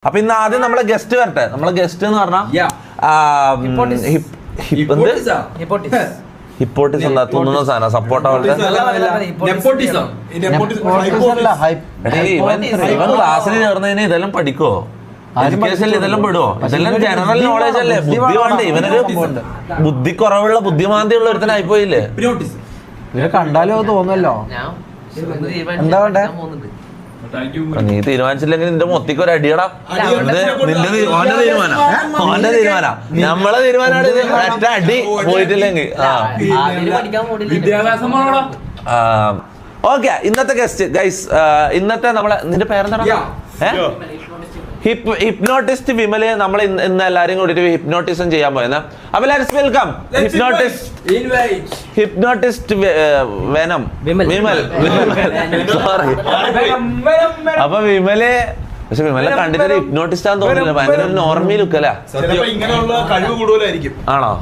അപ്പൊ ഇന്ന് ആദ്യം നമ്മളെ ഗസ്റ്റ് വരട്ടെ. നമ്മളെ ഗസ്റ്റ് എന്ന് പറഞ്ഞാൽ ഹിപ്പോട്ടിസ് എന്താ തിന്നുന്ന സാധനം സപ്പോർട്ട ഇവൻ ക്ലാസ്സിൽ ചേർന്നതിന് ഇതെല്ലാം പഠിക്കോ? എഡ്യൂക്കേഷനിൽ ഇതെല്ലാം പെടുവോ? ഇതെല്ലാം ജനറൽ നോളേജ് അല്ലേ? ബുദ്ധി വേണ്ടേ? ഇവനൊരു ബുദ്ധി കുറവുള്ള ബുദ്ധിമാന്തിയുള്ള ഒരുത്തനായിപ്പോയില്ലേ? കണ്ടാലോ തോന്നല്ലോ. എന്താ വേണ്ടേ? നീ തീരുമാനിച്ചില്ലെങ്കിൽ നിന്റെ മൊത്തിക്ക് ഒരു അടിയടാ. നിന്റെ ഓന്റെ തീരുമാനം നമ്മളെ തീരുമാനമാണ്. ഒറ്റ അടി പോയിട്ടില്ലെങ്കിൽ ഓക്കെ. ഇന്നത്തെ ഗസ്റ്റ് ഗൈസ്, ഇന്നത്തെ നമ്മളെ നിന്റെ പേരെന്താ? ഹിപ്നോട്ടിസ്റ്റ് വിമല് നമ്മൾ ഇന്ന് എല്ലാരും കൂടിയിട്ട് ഹിപ്നോട്ടിസം ചെയ്യാൻ പോയെന്നാ. അപ്പൊ let's welcome hypnotist venom Vimal. Sorry. അപ്പൊ വിമല്, പക്ഷെ വിമലെ കണ്ടിട്ട് ഹിപ്നോട്ടിസ്റ്റ് ആണെന്ന് തോന്നുന്നില്ല. ഭയങ്കര ഒരു നോർമൽ ലുക്ക് അല്ലേ? ആണോ?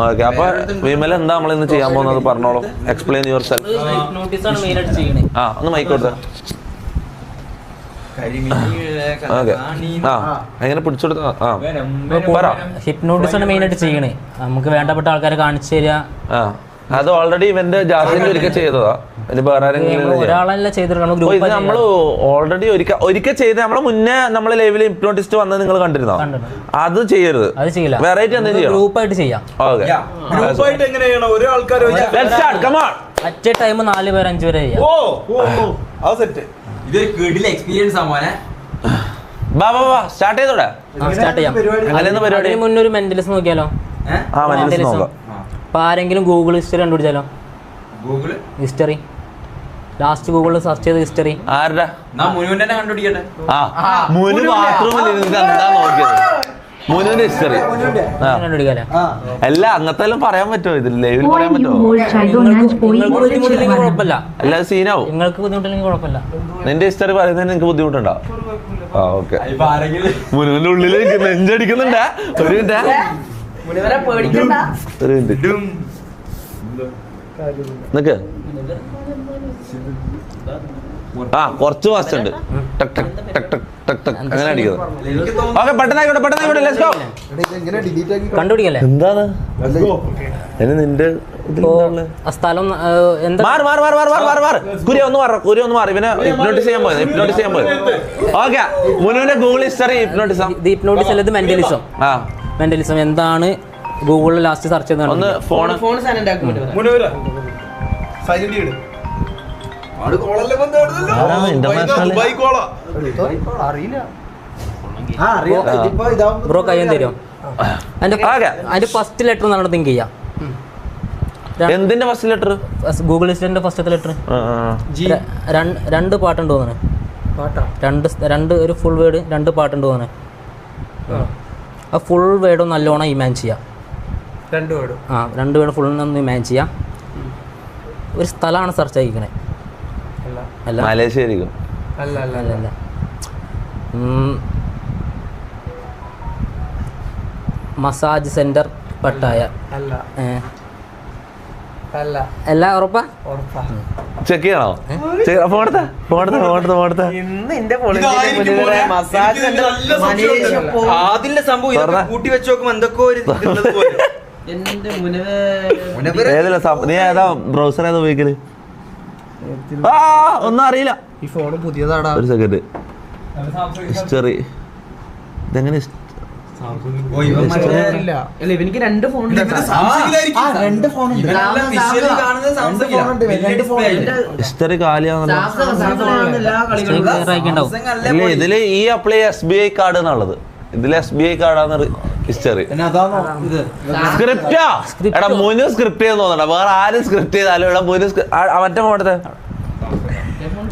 ഓക്കെ. അപ്പൊ വിമൽ എന്താ നമ്മൾ ഇന്ന് ചെയ്യാൻ പോകുന്നത് പറഞ്ഞോളൂ. Explain your self. ആ ഒന്ന് മൈക്ക് കൊടുത്ത. ഹിപ്നോട്ടിസാണ് മെയിൻ ആയിട്ട് ചെയ്യണേ. നമുക്ക് വേണ്ടപ്പെട്ട ആൾക്കാരെ കാണിച്ചു തരിക. അത് ഓൾറെഡി ഇവന്റെ ജാസിന്റെ ഒരിക്കൽ ചെയ്തതാ. ഒരാളല്ല ചെയ്തിരിക്കണം. നമ്മള് ഓൾറെഡി ഒരിക്കൽ ചെയ്ത് നമ്മളെ മുന്നേ നമ്മളെ ലൈവിൽ ഹിപ്നോട്ടിസ്റ്റ് വന്നത് നിങ്ങൾ കണ്ടിരുന്നോ? അത് ചെയ്യരുത്. അത് ചെയ്യില്ല. വെറൈറ്റി എന്തെങ്കിലും ചെയ്യാം. ഗ്രൂപ്പായിട്ട് ചെയ്യാം. അറ്റ് എ ടൈം 4 പേര് 5 പേര് ചെയ്യാം. സ്റ്റാർട്ട് ചെയ്തോടെ? അതിന് മുന്നേ ഒരു മെന്റലിസം നോക്കിയാലോ? ഇപ്പൊ ആരെങ്കിലും ഗൂഗിൾ ഹിസ്റ്ററി കണ്ടുപിടിച്ചാലോ? ഹിസ്റ്ററി ലാസ്റ്റ് ഗൂഗിളിൽ സെർച്ച് ചെയ്ത ഹിസ്റ്ററി ആരുടെ? മുനുവിന്റെ ഹിസ്റ്ററി അല്ല അങ്ങനത്തെ എല്ലാം പറയാൻ പറ്റുമോ? ഇതിൽ ലൈവിൽ പറയാൻ പറ്റുമോ? കുഴപ്പമില്ല. അല്ല സീനാവും. നിങ്ങൾക്ക് ബുദ്ധിമുട്ടില്ലെങ്കിൽ കുഴപ്പമില്ല. നിന്റെ ഹിസ്റ്ററി പറയുന്നതിന് നിനക്ക് ബുദ്ധിമുട്ടുണ്ടോ? ആ ഓക്കെ. മുനുവിന്റെ ഉള്ളിൽ നെഞ്ചടിക്കുന്നുണ്ടാ? ഒരു മിനിറ്റ്. നിക്ക്. ആ കുറച്ച് ഫാസ്റ്റ് ഉണ്ട്. അങ്ങനെ അടിക്കുന്നത്. ഓക്കെ പെട്ടെന്നായിക്കോട്ടെ പെട്ടെന്നായിക്കോട്ടെ. Let's go. കണ്ടുപിടിക്കല്ലേ എന്താണ് നിന്റെ സ്ഥലം? കുരി ഒന്ന് മാറി. ഇവനെ ഹിപ്നോട്ടിസ് ചെയ്യാൻ പോയത്. ഓക്കെ. മുനുവിന്റെ ഗൂഗിൾ ഹിസ്റ്ററി ഹിപ്നോട്ടിസം. ഇത് മെന്റലിസം. മെന്റലിസം എന്താണ്? ഗൂഗിളിൽ ലാസ്റ്റ് സെർച്ച് ചെയ്ത് ഒന്ന് ഫോൺ ബ്രോ കയ്യും തരും. അതിന്റെ ഫസ്റ്റ് ലെറ്റർ നമ്മൾ തിങ്ക് ചെയ്യാം. എന്തിന്റെ ഫസ്റ്റ് ലെറ്റർ? ഗൂഗിൾ ഹിസ്റ്ററിന്റെ ഫസ്റ്റത്തെ ലെറ്റർ. 2 പാട്ടുണ്ട് തോന്നുന്നു. രണ്ട് ഒരു ഫുൾ വേർഡ് 2 പാട്ടുണ്ട് തോന്നുന്നു. ആ ഫുൾ വേർഡ് നല്ലോണം ഇമാജിൻ ചെയ്യാം. 2 വേർഡ് ഫുൾ ഒന്ന് ഇമാജിൻ ചെയ്യാം. ഒരു സ്ഥലമാണ് സെർച്ച് ആയിരിക്കണേ. അല്ല മലേഷ്യ. അല്ല മസാജ് സെന്റർ പട്ടായ. അല്ല ഉറപ്പാ? ചെക്ക് ചെയ്യണോ? നീ ഏതാ ബ്രൗസർ ഏതാ ഉപയോഗിക്കല്? ഒന്നും അറിയില്ല. ഈ ഫോൺ പുതിയതാടാ. ഒരു സെക്കൻഡ്. ഹിസ്റ്ററി ഇതെങ്ങനെ? ഇവനിക്ക് 2 ഫോൺ. ഹിസ്റ്ററി കാലിയാണല്ലോ. ഇതില് ഈ അപ്ലൈ SBI കാർഡ് എന്നുള്ളത്. ഇതില് SBI കാർഡാണ് ഹിസ്റ്ററി. സ്ക്രിപ്റ്റാ? എടാ മുനു സ്ക്രിപ്റ്റ് ചെയ്തെന്ന് തോന്നണ്ട. വേറെ ആരും സ്ക്രിപ്റ്റ് ചെയ്താലും ഇവിടെ മുനു മറ്റേ ഫോണത്തെ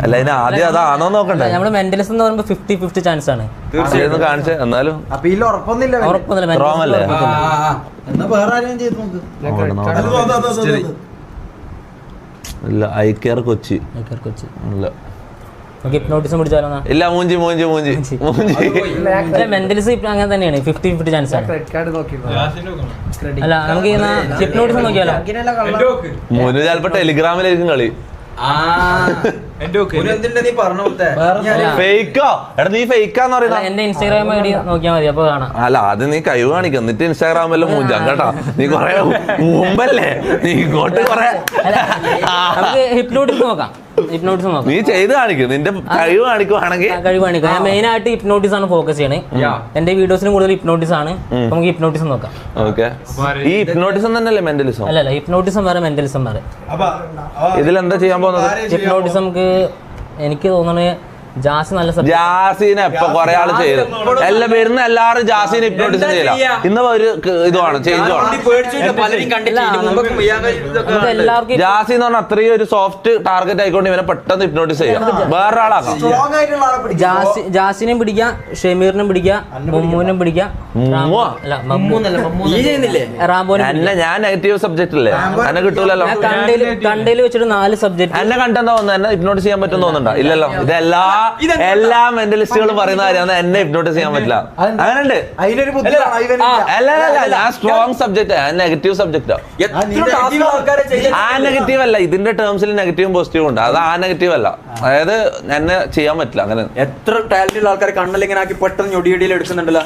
അല്ല. ഇതിന് ആദ്യം അതാണോ നോക്കണ്ടേ? നമ്മള് മെന്റലിസം എന്ന് പറയുമ്പോ 50-50 ചാൻസ് ആണ്. തീർച്ചയായും കാണിച്ചേ. എന്നാലും ഉറപ്പൊന്നുമില്ല. ഇല്ല ഐ കെയർ കൊച്ചി. ഹിപ്നോട്ടിസം പിടിച്ചാലോ? ഇല്ല മൂഞ്ചി. മെന്റലിസം അങ്ങനെ തന്നെയാണ്. 50-50 ചാൻസ് ആണ്. അല്ല നമുക്ക് ഹിപ്നോട്ടിസം നോക്കിയാലോ? മുനു ചിലപ്പോ ടെലിഗ്രാമിലായിരിക്കും കളി. ഫേക്കോ എടാ നീ ഫേക്കാന്ന് പറയുന്നത് എന്റെ ഇൻസ്റ്റാഗ്രാം ഐഡി നോക്കിയാൽ മതി അപ്പൊ കാണാം. അല്ല അത് നീ കഴിവ് കാണിക്കും എന്നിട്ട് ഇൻസ്റ്റാഗ്രാമിലും മൂഞ്ചാം കേട്ടോ. നീ കൊറേ മുമ്പല്ലേ നീ ഇങ്ങോട്ട് കൊറേ നമുക്ക് ഹിപ്നോട്ടിസം നോക്കാം. ഹിപ്നോട്ടിസം നോക്കാം. നീ ചെയ്ത് കാണിക്കും നിന്റെ കഴിവ് കാണിക്കുവാണെങ്കിൽ. കഴിവ് കാണിക്കാം. ഞാൻ മെയിൻ ആയിട്ട് ഹിപ്നോട്ടിസം ആണ് ഫോക്കസ് ചെയ്യണേ. എന്റെ വീഡിയോസിനും കൂടുതൽ ഹിപ്നോട്ടിസം ആണ്. നമുക്ക് ഹിപ്നോട്ടിസം നോക്കാം. ഓക്കെ ഈ ഹിപ്നോട്ടിസം തന്നെയല്ലേ മെന്റലിസം? അല്ല ഹിപ്നോട്ടിസം വേറെ മെന്റലിസം വേറെ. ഇതിലെന്താ ചെയ്യാൻ പോകുന്നത്? ഹിപ്നോട്ടിസം എനിക്ക് തോന്നുന്നത് ജാസി നല്ല ജാസിനെ ഇപ്പൊ കൊറേ ആള് ചെയ്തു. എല്ലാം വരുന്ന എല്ലാരും ജാസിനെ ഹിപ്നോട്ടിസം ചെയ്യില്ല. ഇന്ന് ഒരു ഇതുമാണ് ചേഞ്ച് ആണ്. ജാസി എന്ന് പറഞ്ഞാൽ അത്രയും ഒരു സോഫ്റ്റ് ടാർഗറ്റ് ആയിക്കൊണ്ട് ഇവനെ പെട്ടെന്ന് ഹിപ്നോട്ടിസ് ചെയ്യാം. വേറൊരാളാക്കാം. ജാസിനെയും പിടിക്കാം, ഷമീറിനും പിടിക്കാം, മമ്മൂനും പിടിക്കാം. എന്നെ ഞാൻ നെഗറ്റീവ് സബ്ജക്ട് അല്ലേ എന്നെ കിട്ടൂലല്ലോ. കണ്ടയിൽ വെച്ചിട്ട് 4 സബ്ജക്ട് എന്നെ കണ്ടെന്താ തോന്നുന്നു? എന്നെ ഹിപ്നോട്ടിസ് ചെയ്യാൻ പറ്റും തോന്നുന്നുണ്ടോ? ഇല്ലല്ലോ. എല്ലാ മെന്റലിസ്റ്റുകളും പറയുന്ന കാര്യം എന്നെ ഹിപ്നോട്ടിസ് ചെയ്യാൻ പറ്റില്ല. അങ്ങനെയുണ്ട്. അല്ല ഞാൻ സ്ട്രോങ് സബ്ജക്ട് നെഗറ്റീവ് സബ്ജക്റ്റാ. ആ നെഗറ്റീവ് അല്ല, ഇതിന്റെ ടേംസിൽ നെഗറ്റീവും പോസിറ്റീവും ഉണ്ട്. അത് ആ നെഗറ്റീവ് അല്ല, അതായത് എന്നെ ചെയ്യാൻ പറ്റില്ല. അങ്ങനെ എത്ര ടാലന്റ് ഉള്ള ആൾക്കാരെ കണ്ണിലിങ്ങനെ ആക്കി പെട്ടെന്ന് ഞൊടിയടിയിൽ എടുക്കുന്നുണ്ടല്ലോ.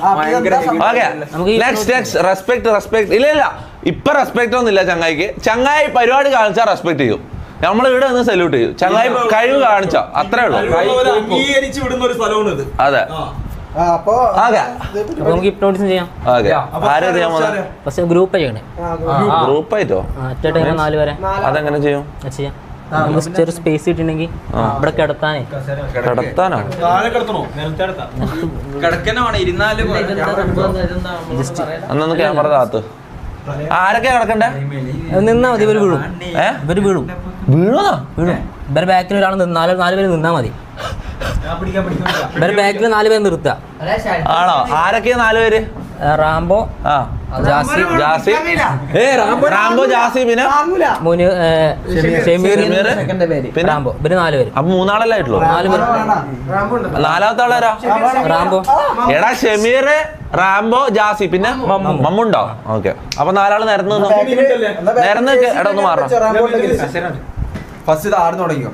റെസ്പെക്ട് ഇല്ല ഇപ്പൊ റെസ്പെക്ട് ഒന്നുമില്ല ചങ്ങായിക്ക്. ചങ്ങായി പരിപാടി കാണിച്ചാൽ റെസ്പെക്ട് ചെയ്യും. നമ്മൾ ഇവിടെ നിന്ന് സല്യൂട്ട് ചെയ്യും. ചങ്ങായി കഴിവ് കാണിച്ച അത്രേ ഉള്ളൂ. അതെ നമുക്ക് ഹിപ്നോട്ടിസം ചെയ്യാം. ആരാ ചെയ്യാൻ പോകുന്നത്? പക്ഷെ ഗ്രൂപ്പ് ചെയ്യണേ. ഗ്രൂപ്പായിട്ടോ? അറ്റ് എ ടൈം 4 പേരെ. അതെങ്ങനെ ചെയ്യും? ചെയ്യാം. നമുക്ക് ചെറിയ സ്പേസ് കിട്ടുന്നെങ്കിൽ ഇവിടെ കിടത്താനോ? അന്നൊന്ന് ക്യാമറ താത്ത്. ആരൊക്കെ കിടക്കണ്ടേ? നിന്നാ മതി. ഇവര് വീഴും. വീഴും. ഇവരുടെ ബാക്കിൽ ഒരാൾ 4 പേര് നിന്നാ മതി. ഇവരുടെ ബാക്കിൽ 4 പേര് നിർത്തുക. ആണോ? ആരൊക്കെയാ 4 പേര്? റാംബോ, ജാസി, റാംബോ, ജാസി, പിന്നെ ഷമീർ, പിന്നെ റാംബോ. ഇവര് 4 പേര്. അപ്പൊ 3 ആളല്ലേ ആയിട്ടുള്ളൂ? 4 പേര്. 4ാമത്തെ ആളാരാ? റാംബോ. എടാ ഷമീർ, റാംബോ, ജാസി, പിന്നെ മമ്മുണ്ടോ? ഓക്കെ. അപ്പൊ 4 ആള് നിരന്ന് നിരന്ന് എടാ ഒന്ന് മാറാം. ഫസ്റ്റ് ആടുന്ന് തുടങ്ങിയോ?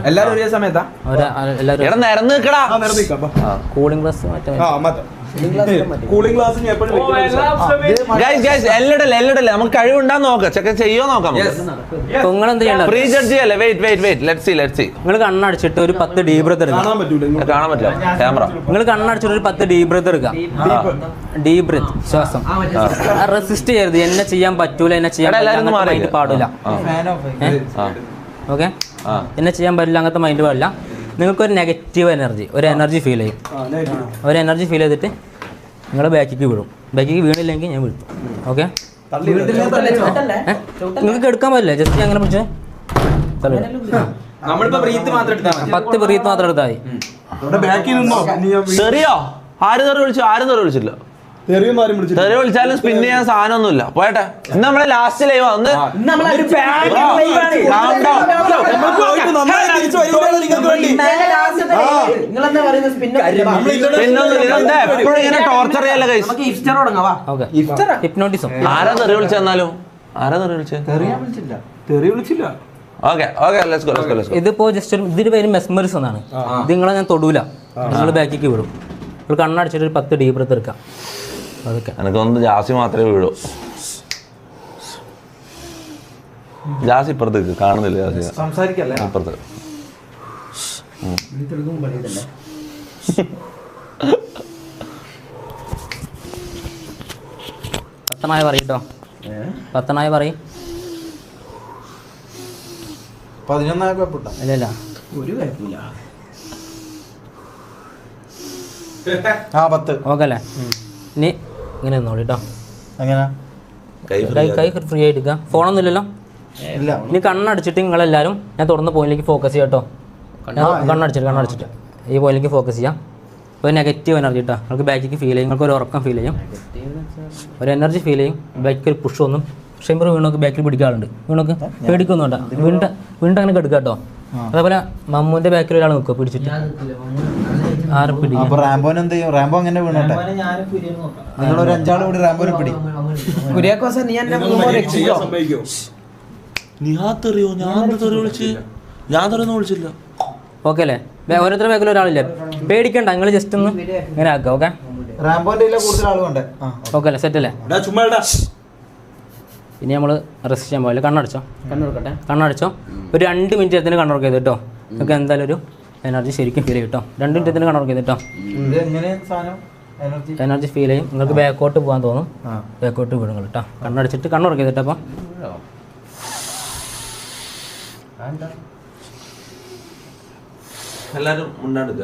എല്ലാരും ഒരേ സമയത്താ? എടാ നിരന്ന് നിൽക്കടാ. കൂളിംഗ് ഗ്ലാസ് എല്ലടല്ലേ നമുക്ക് കഴിവുണ്ടാന്ന് നോക്കാം. ചെക്കൻ ചെയ്യോ നോക്കാം. പ്രീ ജഡ്ജ് ചെയ്യല്ലേ? നിങ്ങൾ കണ്ണടച്ചിട്ട് ഒരു 10 ഡീപ് ബ്രെത്ത് എടുക്കാം. കാണാൻ പറ്റില്ല ക്യാമറ. നിങ്ങൾ കണ്ണടച്ചിട്ട് ഒരു 10 ഡീപ് ബ്രെത്ത് എടുക്കാം. ഡീപ് ബ്രെത്ത് ശ്വാസം. റെസിസ്റ്റ് ചെയ്യരുത്. എന്നെ ചെയ്യാൻ പറ്റൂല, എന്നെ ചെയ്യാൻ പാടില്ല. ഓക്കെ, എന്നെ ചെയ്യാൻ പറ്റില്ല അങ്ങനത്തെ മൈൻഡ് പാടില്ല. നിങ്ങൾക്കൊരു നെഗറ്റീവ് എനർജി, ഒരു എനർജി ഫീൽ ചെയ്യും. ഒരു എനർജി ഫീൽ ചെയ്തിട്ട് നിങ്ങൾ ബാക്കിക്ക് വീഴും. ബാക്കിക്ക് വീണില്ലെങ്കിൽ ഞാൻ വീഴും. ഓക്കെ, നിങ്ങൾക്ക് എടുക്കാൻ പറ്റില്ല. ജസ്റ്റ് അങ്ങനെ പിടിച്ച് 10 ബ്രീത്ത് മാത്രം എടുത്താൽ മതി. ശരിയോ? ആരും വിളിച്ചില്ല. തെറി വിളിച്ചാലും സ്പിൻ ചെയ്യാൻ സാധനമൊന്നുമില്ല. പോയട്ടെ. ഇന്ന് നമ്മളെ ലാസ്റ്റ് ലൈവ് ഒന്ന് എപ്പോഴും ഇങ്ങനെ ടോർച്ചർ ചെയ്യല്ല. ഹിപ്നോട്ടിസം. ആരാ തെറി വിളിച്ചെന്നാലും? ആരാ തെറി വിളിച്ചില്ല? ഇതിപ്പോ ജസ്റ്റ് ഇതിന് പേര് മെസ്മറിസം എന്നാണ്. ഇത് നിങ്ങളെ ഞാൻ തൊടൂല, നിങ്ങൾ ബാക്കിക്ക് വിടും. നിങ്ങൾ കണ്ണടച്ചിട്ട് ഒരു 10 ഡീപ് ബ്രെത്ത് എടുക്കാം. അതൊക്കെ എനിക്കൊന്ന് ജാസി മാത്രമേ വീഴൂ. ജാസി ഇപ്പുറത്തേക്ക് കാണുന്നില്ല. ജാസി ഇപ്പുറത്ത്. പത്തനായ പറയട്ടോ. 10 പറയും. 11 അല്ലല്ല ഒരു കുഴപ്പമില്ല. 10 ഓക്കെ അല്ലേ? ഇനി ഇങ്ങനെ നിന്നോളൂ കേട്ടോ. കൈ ഫ്രീ ആയിട്ട് എടുക്കുക. ഫോണൊന്നും ഇല്ലല്ലോ. ഇനി കണ്ണടച്ചിട്ട് നിങ്ങളെല്ലാവരും ഞാൻ തുറന്ന പോയിന്റിലേക്ക് ഫോക്കസ് ചെയ്യാം കേട്ടോ. കണ്ണടച്ചിട്ട് ഈ പോയിന്റിലേക്ക് ഫോക്കസ് ചെയ്യാം. ഒരു നെഗറ്റീവ് എനർജി കേട്ടോ. നിങ്ങൾക്ക് ബാക്കിക്ക് ഫീൽ ചെയ്യും. നിങ്ങൾക്ക് ഒരു ഉറക്കം ഫീൽ ചെയ്യും, ഒരു എനർജി ഫീൽ ചെയ്യും. ബാക്കിക്ക് ഒരു പുഷ് ഒന്നും. ഷെമ്പർ വീണോക്ക് ബാക്കിൽ പിടിക്കാറുണ്ട്. വീണോക്ക് പേടിക്കൊന്നും വേണ്ട. വീണ്ടും അങ്ങനെ എടുക്കുക കേട്ടോ. അതേപോലെ മമ്മൂന്റെ ബാക്കിൽ ഒരാൾ നിൽക്കുക പിടിച്ചിട്ട്. ആരും പിടിക്കും. റാംബോനെ എന്ത് ചെയ്യും? റാംബോ അങ്ങനെ വീണോട്ടെ. നിങ്ങളൊരു 5 ആൾ കൂടി റാംബോനെ പിടി. ഞാൻ തുടർന്ന് വിളിച്ചില്ല. ഓക്കെ അല്ലേ? ഓരോരുത്തരുടെ ബാക്കിൽ ഒരാളില്ലേ? പേടിക്കണ്ട, നിങ്ങൾ ജസ്റ്റ് ഒന്ന് ഇങ്ങനെ ആക്കുക. ഓക്കെ കൂടുതൽ ആളുണ്ട്. ഓക്കെ അല്ലേ? സെറ്റ് അല്ലേ? ഇനി നമ്മൾ റെസ്റ്റ് ചെയ്യാൻ പോയില്ല. കണ്ണടച്ചോ, കണ്ണടച്ചോ. ഒരു 2 മിനിറ്റ് നേരത്തിന് കണ്ണുറക്ക് ചെയ്ത് കേട്ടോ. നിങ്ങൾക്ക് എന്തായാലും ഒരു എനർജി ശരിക്കും ഫീൽ ചെയ്യും കേട്ടോ. 2 മിനിറ്റ് നേരത്തിന് കണ്ണുറക്ക് ചെയ്ത് കേട്ടോ. എനർജി ഫീൽ ചെയ്യും. നിങ്ങൾക്ക് ബാക്കോട്ട് പോകാൻ തോന്നും. ബാക്കോട്ട് വിടുങ്ങൾ കേട്ടോ. കണ്ണടച്ചിട്ട് കണ്ണുറക്ക് ചെയ്തിട്ട് അപ്പം എല്ലാവരും ഉണ്ടാടുക.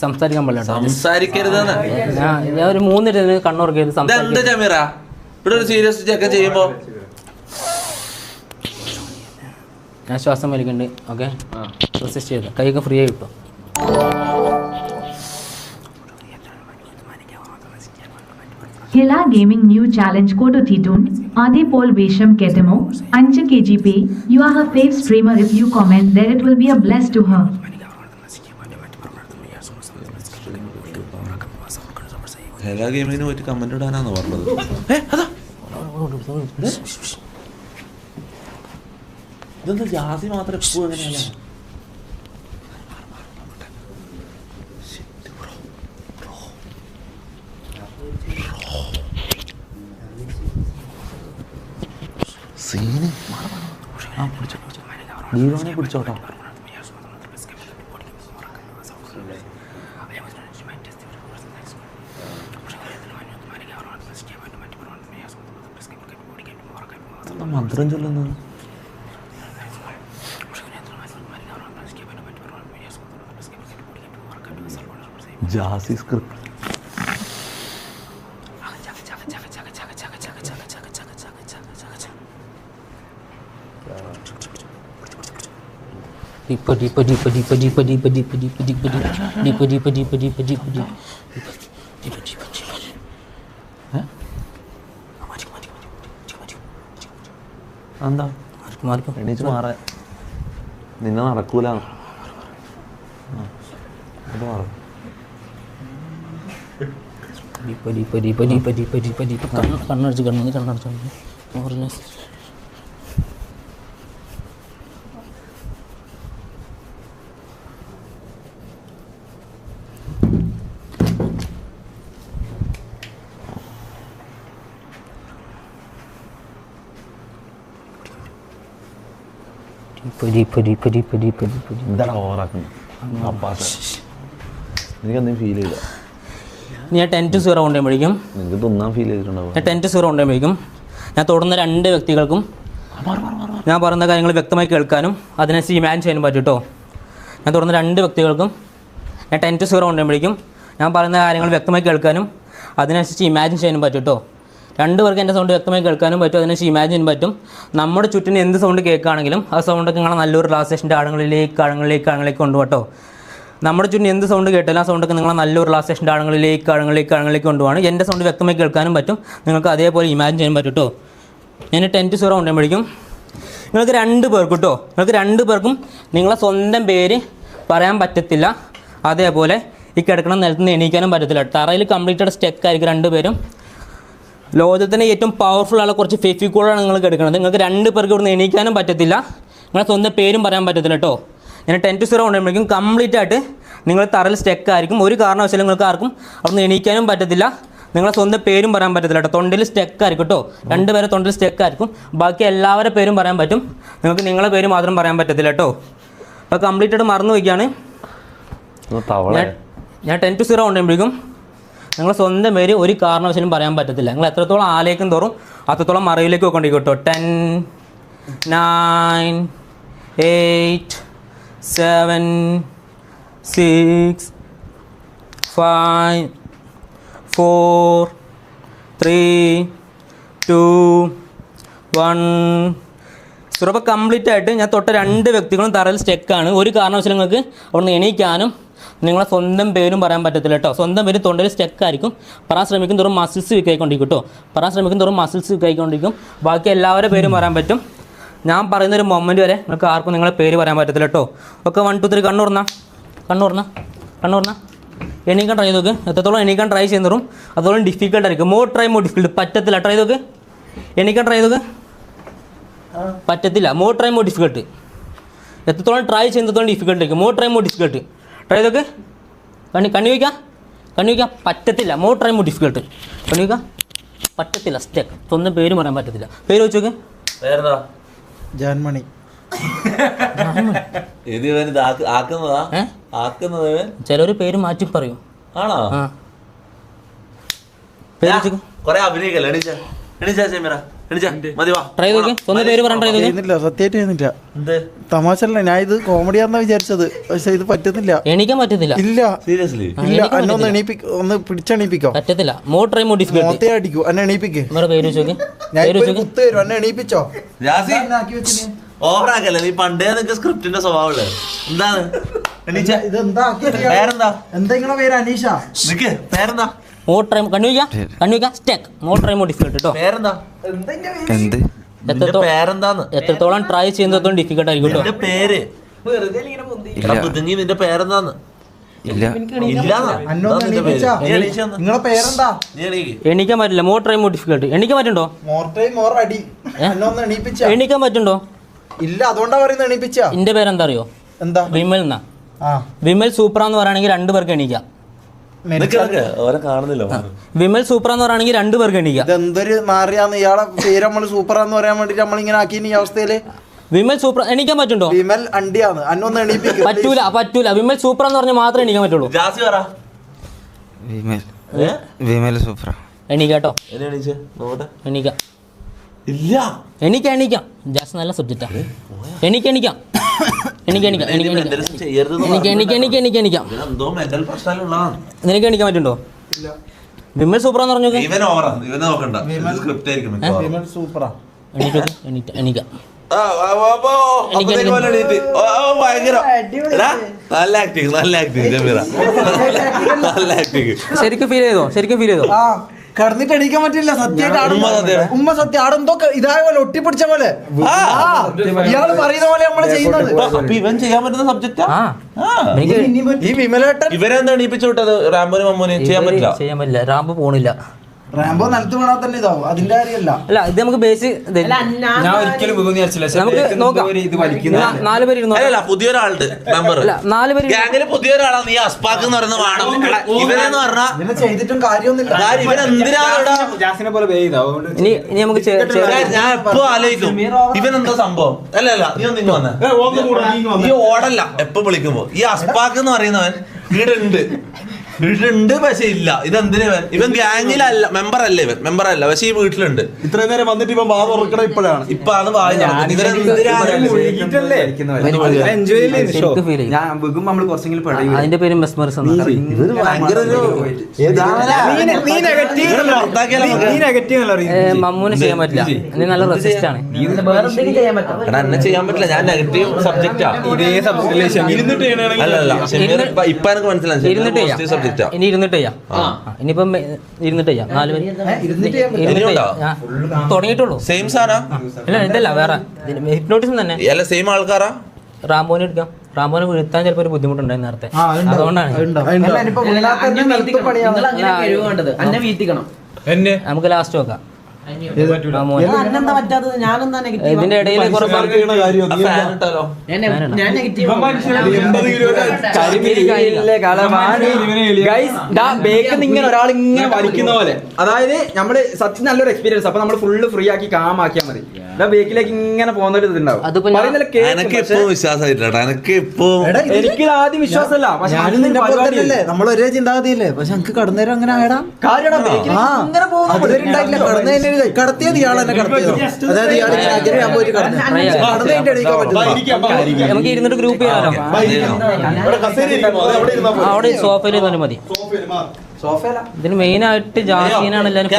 സംസാരിക്കാൻ പാടില്ല. സംസാരിക്കരുത്. ഞാൻ ഒരു 3 മിനിറ്റ് കണ്ണുറക്ക് ചെയ്ത് എന്താ ജമീറ ഇവിടെ ഒരു സീരിയസ് ചെക്ക് ചെയ്യുമ്പോ ഞാൻ ശ്വാസം വലിക്കുന്നുണ്ട്. ഓക്കെ, റെസിസ്റ്റ് ചെയ്ത് കൈയൊക്കെ ഫ്രീ ആയി കിട്ടും. Hela Gaming New Challenge Kodo Thitun, Adi Pol Vesham Ketemo, 5 kgp, you are her fave streamer. If you comment there it will be a bless to her. എല്ലാ ഗെയിമിനും പോയിട്ട് comment ഇടാനാന്ന് പറഞ്ഞത്. ഇതെന്താ ജാസി മാത്രം എപ്പോഴും അങ്ങനെയല്ല. പിടിച്ചോട്ടോ. മന്ത്രം ചൊല്ലുന്നത് ജാസി script. Deeper, deeper, deeper, deeper, deeper, deeper, deeper, deeper, deeper, deeper, deeper, deeper, deeper, deeper, deeper. എന്താ എണീച്ച് മാറ നിന്നെ നടക്കൂല. കണ്ണടച്ച് കണ്ണടച്ചു. എന്താണ് ഓവറാക്കുന്നത്? എനിക്കെന്തെങ്കിലും ഫീൽ ചെയ്യില്ല. ഞാൻ 10 to 0 കൊണ്ടുപോകുമ്പോഴേക്കും നിങ്ങൾക്ക് തിന്നാൻ ഫീൽ ചെയ്തിട്ടുണ്ടാവും. ഞാൻ 10 to 0 കൊണ്ടുപോകുമ്പോഴേക്കും ഞാൻ തൊടുന്ന 2 വ്യക്തികൾക്കും ഞാൻ പറയുന്ന കാര്യങ്ങൾ വ്യക്തമായി കേൾക്കാനും അതിനനുസരിച്ച് ഇമാജിൻ ചെയ്യാനും പറ്റും കേട്ടോ. ഞാൻ തൊടുന്ന 2 വ്യക്തികൾക്കും ഞാൻ 10 to 0 കൊണ്ടുപോകുമ്പോഴേക്കും ഞാൻ പറയുന്ന കാര്യങ്ങൾ വ്യക്തമായി കേൾക്കാനും അതിനനുസരിച്ച് ഇമാജിൻ ചെയ്യാനും പറ്റും കേട്ടോ. 2 പേർക്ക് എൻ്റെ സൗണ്ട് വ്യക്തമായി കേൾക്കാനും പറ്റും, അതിനനുസരിച്ച് ഇമാജിൻ ചെയ്യാൻ പറ്റും. നമ്മുടെ ചുറ്റിന് എന്ത് സൗണ്ട് കേൾക്കുകയാണെങ്കിലും ആ സൗണ്ടൊക്കെ നിങ്ങളെ നല്ലൊരു റിലാക്സേഷൻ്റെ ആഴങ്ങളിലേക്ക് കൊണ്ടുപോകട്ടോ. നമ്മുടെ ചുറ്റിന് എന്ത് സൗണ്ട് കേട്ടാലും ആ സൗണ്ടൊക്കെ നിങ്ങളെ നല്ലൊരു റിലാക്സേഷൻ്റെ ആഴങ്ങളിലേക്ക് കൊണ്ടുപോകാണ്. എൻ്റെ സൗണ്ട് വ്യക്തമായി കേൾക്കാനും പറ്റും, നിങ്ങൾക്ക് അതേപോലെ ഇമാജിൻ ചെയ്യാൻ പറ്റും കേട്ടോ. ഞാൻ 10 to 0 കൊണ്ടുപോകുമ്പോഴേക്കും നിങ്ങൾക്ക് 2 പേർക്കും കേട്ടോ, നിങ്ങൾക്ക് 2 പേർക്കും നിങ്ങളെ സ്വന്തം പേര് പറയാൻ പറ്റത്തില്ല. അതേപോലെ ഈ കിടക്കണം നിലത്ത് നിന്ന് എണീക്കാനും പറ്റത്തില്ല. തറയിൽ കംപ്ലീറ്റഡ് സ്റ്റെക്കായിരിക്കും 2 പേരും. ലോകത്തിന് ഏറ്റവും പവർഫുൾ ആയ കുറച്ച് ഫെഫിക്കോളാണ് നിങ്ങൾ എടുക്കുന്നത്. നിങ്ങൾക്ക് 2 പേർക്ക് ഇവിടുന്ന് എണീക്കാനും പറ്റത്തില്ല, നിങ്ങളെ സ്വന്തം പേരും പറയാൻ പറ്റത്തില്ല കേട്ടോ. ഞാൻ 10 to 0 കൊണ്ടുപോകുമ്പോഴേക്കും കംപ്ലീറ്റ് ആയിട്ട് നിങ്ങൾ തറയിൽ സ്റ്റെക്കായിരിക്കും. ഒരു കാരണവശാലും നിങ്ങൾക്ക് ആർക്കും അവിടുന്ന് എണീക്കാനും പറ്റത്തില്ല, നിങ്ങളെ സ്വന്തം പേരും പറയാൻ പറ്റത്തില്ല കേട്ടോ. തൊണ്ടിൽ സ്റ്റെക്കായിരിക്കും കേട്ടോ. 2 പേരെ തൊണ്ടിൽ സ്റ്റെക്കായിരിക്കും. ബാക്കി എല്ലാവരുടെ പേരും പറയാൻ പറ്റും, നിങ്ങൾക്ക് നിങ്ങളെ പേര് മാത്രം പറയാൻ പറ്റത്തില്ല കേട്ടോ. അപ്പോൾ കംപ്ലീറ്റ് ആയിട്ട് മറന്നു വയ്ക്കുകയാണ്. ഞാൻ 10 to 0 കൊണ്ടുപോകുമ്പോഴേക്കും നിങ്ങളെ സ്വന്തം പേര് ഒരു കാരണവശാലും പറയാൻ പറ്റത്തില്ല. നിങ്ങൾ എത്രത്തോളം ആലേക്കും തോറും അത്രത്തോളം മറവിലേക്ക് കൊണ്ടിരിക്കും കേട്ടോ. 10, 9, 8, 7, 6, 5, 4, 3, 2, 1. അപ്പോൾ കംപ്ലീറ്റ് ആയിട്ട് ഞാൻ തൊട്ട 2 വ്യക്തികളും തറയിൽ സ്റ്റെക്കാണ്. ഒരു കാരണവശാലും നിങ്ങൾക്ക് അവിടുന്ന് എണീക്കാനും നിങ്ങളെ സ്വന്തം പേരും പറയാൻ പറ്റത്തില്ല കേട്ടോ. സ്വന്തം പേര് തൊണ്ടയിൽ സ്റ്റെക്കായിരിക്കും. പറയാൻ ശ്രമിക്കും തോറും മസിൽസ് വീക്കായിക്കൊണ്ടിരിക്കും കേട്ടോ. പറയാൻ ശ്രമിക്കും തോറും മസിൽസ് വീക്കായിക്കൊണ്ടിരിക്കും. ബാക്കി എല്ലാവരുടെ പേരും പറയാൻ പറ്റും. ഞാൻ പറയുന്നൊരു മൊമെൻറ്റ് വരെ നിങ്ങൾക്ക് ആർക്കും നിങ്ങളെ പേര് പറയാൻ പറ്റത്തില്ല കേട്ടോ. ഒക്കെ 1, 2, 3 കണ്ണു തുറന്നാൽ കണ്ണു പറഞ്ഞ എണീക്കാൻ ട്രൈ ചെയ്ത് നോക്ക്. എത്രത്തോളം എണീക്കാൻ ട്രൈ ചെയ്യുന്നതും അതോളം ഡിഫിക്കൽട്ട് ആയിരിക്കും. More difficult. പറ്റത്തില്ല. ട്രൈ ചെയ്ത് നോക്ക്. എണീക്കാൻ ട്രൈ ചെയ്ത് നോക്ക്. പറ്റത്തില്ല. More difficult. എത്രത്തോളം ട്രൈ ചെയ്യുന്നതോളം ഡിഫിക്കൽട്ട് ആയിരിക്കും. More difficult. ട്രൈ ചെയ്ത് നോക്ക്. കണ്ണി വയ്ക്കാം. പറ്റത്തില്ല. More difficult. കണ്ണി വയ്ക്കാം. പറ്റത്തില്ല. സ്റ്റെക്ക്. സ്വന്തം പേര് പറയാൻ പറ്റത്തില്ല. പേര് വെച്ച് നോക്ക്. ജാൻമണി. ചിലർ പേര് മാറ്റി പറയും. ആണോ? പേര് വെച്ച് കൊറേ അഭിനയിക്കല്ലേ. ട്രൈ ചെയ്ത് നോക്ക്. സ്വന്തം പേര് പറയാൻ ട്രൈ ചെയ്ത് നോക്ക്. സത്യമായിട്ട് ചെയ്യുന്നില്ല. തമാശല്ല, ഞാൻ ഇത് കോമഡിയാന്നാ വിചാരിച്ചത്. പക്ഷെ ഇത് പറ്റുന്നില്ല. എണീക്കാൻ പറ്റത്തില്ല. ഇല്ല സീരിയസ്ലി ഇല്ല. എന്നെ ഒന്ന് പിടിച്ചെണീപ്പിക്കോ. പറ്റത്തില്ല. More difficult. മോത്തെ അടിക്കൂ. എന്നെ എണീപ്പിക്ക്. പേര് വെച്ച് നോക്ക്. ഞാൻ പേര് വെച്ച് നോക്ക്. കുത്ത് തരും. എന്നെ എണീപ്പിച്ചോ. ഓവറാക്കല്ലേ. നീ പണ്ടേ നിനക്ക് സ്ക്രിപ്റ്റിന്റെ സ്വഭാവമുള്ളത്. എന്താണ് ഇതെന്താ പേരെന്താ? എന്താ നിങ്ങളെ പേര്? അനീഷ. നിക്ക് പേരെന്താ? മോർ കണ്ണുവയ്ക്കാം. സ്റ്റെക്ക്. മോർ ഡിഫിക്കൽട്ട് കേട്ടോ. പേരെന്താ? പേരെന്താന്ന്? എത്രത്തോളം ട്രൈ ചെയ്യുന്നതോളം ഡിഫിക്കൽട്ട് ആയിരിക്കും കേട്ടോ. നിന്റെ പേര് നിന്റെ പേരെന്താന്ന്? നിങ്ങളെ പേരെന്താ? എണീക്കാൻ പറ്റില്ല. More difficult. എണീക്കാൻ പറ്റുണ്ടോ? മോർ അടി. എന്നൊന്ന് എണീപ്പിച്ച. എണീക്കാൻ പറ്റുണ്ടോ? ഇല്ല, അതുകൊണ്ടാ പറയുന്നത് എണീപ്പിച്ച. എന്റെ പേരെന്താ അറിയോ? എന്താ? വിമൽ എന്നാ. വിമൽ സൂപ്രാന്ന് പറയുകയാണെങ്കിൽ 2 പേർക്ക് എണീക്കാം. കാണുന്നില്ല. വിമൽ സൂപ്രാന്ന് പറയുകയാണെങ്കിൽ 2 പേർക്ക് എണീക്കാം. ഇതെന്തൊരു മാറിയാന്ന്. ഇയാളെ പേര് നമ്മള് സൂപ്പറാന്ന് പറയാൻ വേണ്ടിട്ട് നമ്മളിങ്ങനെ ആക്കി ഈ അവസ്ഥയില്. വിമൽ സൂപ്പർ എണീക്കാൻ പറ്റുണ്ടോ? വിമൽ അണ്ടിയാന്ന്. അന്നൊന്ന് എണീപ്പിക്കും. പറ്റൂല. വിമൽ സൂപ്പറാന്ന് പറഞ്ഞാൽ മാത്രമേ എണീക്കാൻ പറ്റുള്ളൂ. വിമൽ സൂപ്പർ. എണീക്കാട്ടോ. എണീക്കാം. ഇല്ല. എണീക്കാം. ജാസ് നല്ല സബ്ജക്റ്റാ. എണീക്കാം. നിനക്ക് എണീക്കാൻ പറ്റുണ്ടോ? വിമൽ സൂപ്പറാന്ന് പറഞ്ഞു. എണീക്കാം. ശരിക്കും ഫീൽ ചെയ്തോ? കടന്നിട്ട് എണീക്കാൻ പറ്റില്ല. സത്യമായിട്ട് ഉമ്മ സത്യം ആടെന്തോ ഇതായ പോലെ ഒട്ടിപ്പിടിച്ച പോലെ ഇയാള് പറയുന്ന പോലെ നമ്മള് ചെയ്യുന്നത്. ഇവൻ ചെയ്യാൻ പറ്റുന്ന സബ്ജക്റ്റാ. ഈ വിമലേട്ടൻ ഇവരെന്താ എണീപ്പിച്ചു വിട്ടത്? റാംബോനും മമ്മൂനും ചെയ്യാൻ പറ്റില്ല. റാംബോ പോണില്ല. റാംബോ നിലത്ത് വീണാൽ തന്നെ ഇതാവും. അതിന്റെ കാര്യമല്ല. അല്ല, ഇത് നമുക്ക് ബേസിക് നാല് പേര് പുതിയൊരാളുടെ മെമ്പർ പുതിയൊരാളാ. നീ അസ്പാക്ക് എന്ന് പറയുന്ന വേണം. ഇവരെന്ന് പറഞ്ഞാ ചെയ്തിട്ടും കാര്യമൊന്നുമില്ല. ഇനി നമുക്ക് ഞാൻ എപ്പോ ആലോചിക്കും ഇവനെന്താ സംഭവം. അല്ല നീ ഒന്നിങ്ങ് വന്നേ. ഈ ഓടല്ല എപ്പോ വിളിക്കുമ്പോ ഈ അസ്പാക്ക് എന്ന് പറയുന്നവൻ വീട്ടിലുണ്ട് പക്ഷെ ഇല്ല. ഇതെന്തിനാ? ഇവൻ ഗ്യാങ്ങിലല്ല, മെമ്പർ അല്ല പക്ഷെ ഈ വീട്ടിലുണ്ട്. ഇത്രയും നേരം വന്നിട്ട് ഇപ്പൊ വാ തുറക്കണം. ഇപ്പാണ് വായി അതിന്റെ പേര് മെസ്മറിസം. മമ്മൂനെ ചെയ്യാൻ പറ്റില്ല. നീ നല്ല റെസിസ്റ്റ് ആണ്. എന്നെ ചെയ്യാൻ പറ്റില്ല. ഞാൻ നെഗറ്റീവ് സബ്ജക്റ്റാ. അല്ലല്ല ഇപ്പൊ എനിക്ക് മനസ്സിലായി. ഇനി ഇരുന്നിട്ട് ചെയ്യാം. ഇനിയിപ്പം ഇരുന്നിട്ട് ചെയ്യാം. 4 പേര് തുടങ്ങിയിട്ടുള്ളൂ. Same Sarah? ഇല്ല, ഇതല്ല വേറെ ഹിപ്നോട്ടിസം തന്നെ. സെയിം ആൾക്കാരാ? റാംബോനെ എടുക്കാം. റാംബോനെ വീഴ്ത്താൻ ചിലപ്പോൾ ഒരു ബുദ്ധിമുട്ടുണ്ടായി നേരത്തെ. അതുകൊണ്ടാണ് നമുക്ക് ലാസ്റ്റ് നോക്കാം. ഇതിന്റെ ഇടയിൽ ഇങ്ങനെ ഒരാളിങ്ങനെ വലിക്കുന്ന പോലെ. അതായത് നമ്മള് സത്യം നല്ലൊരു എക്സ്പീരിയൻസ്. അപ്പൊ നമ്മള് ഫുള്ള് ഫ്രീ ആക്കി കാമാക്കിയാൽ മതി. ബേക്കിലേക്ക് ഇങ്ങനെ പോകുന്നൊരു ഇതുണ്ടാവും. എനിക്ക് ആദ്യം വിശ്വാസമല്ല. പക്ഷെ നമ്മൾ ഒരേ ചിന്താഗതിയല്ലേ. പക്ഷെ നമുക്ക് കടന്നേരം അങ്ങനെ ആയിടാം. കടത്തിയത് ഇയാളെന്നെ കടത്തിയതോ? അതായത് ഇയാൾ പോയിട്ട് നമുക്ക് ഇരുന്നിട്ട് ഗ്രൂപ്പ് ചെയ്യാനോ? അവിടെ സോഫയിൽ തന്നെ മതി. ഇതിന് മെയിൻ ആയിട്ട് ജാസീനാണ് എല്ലാവരും.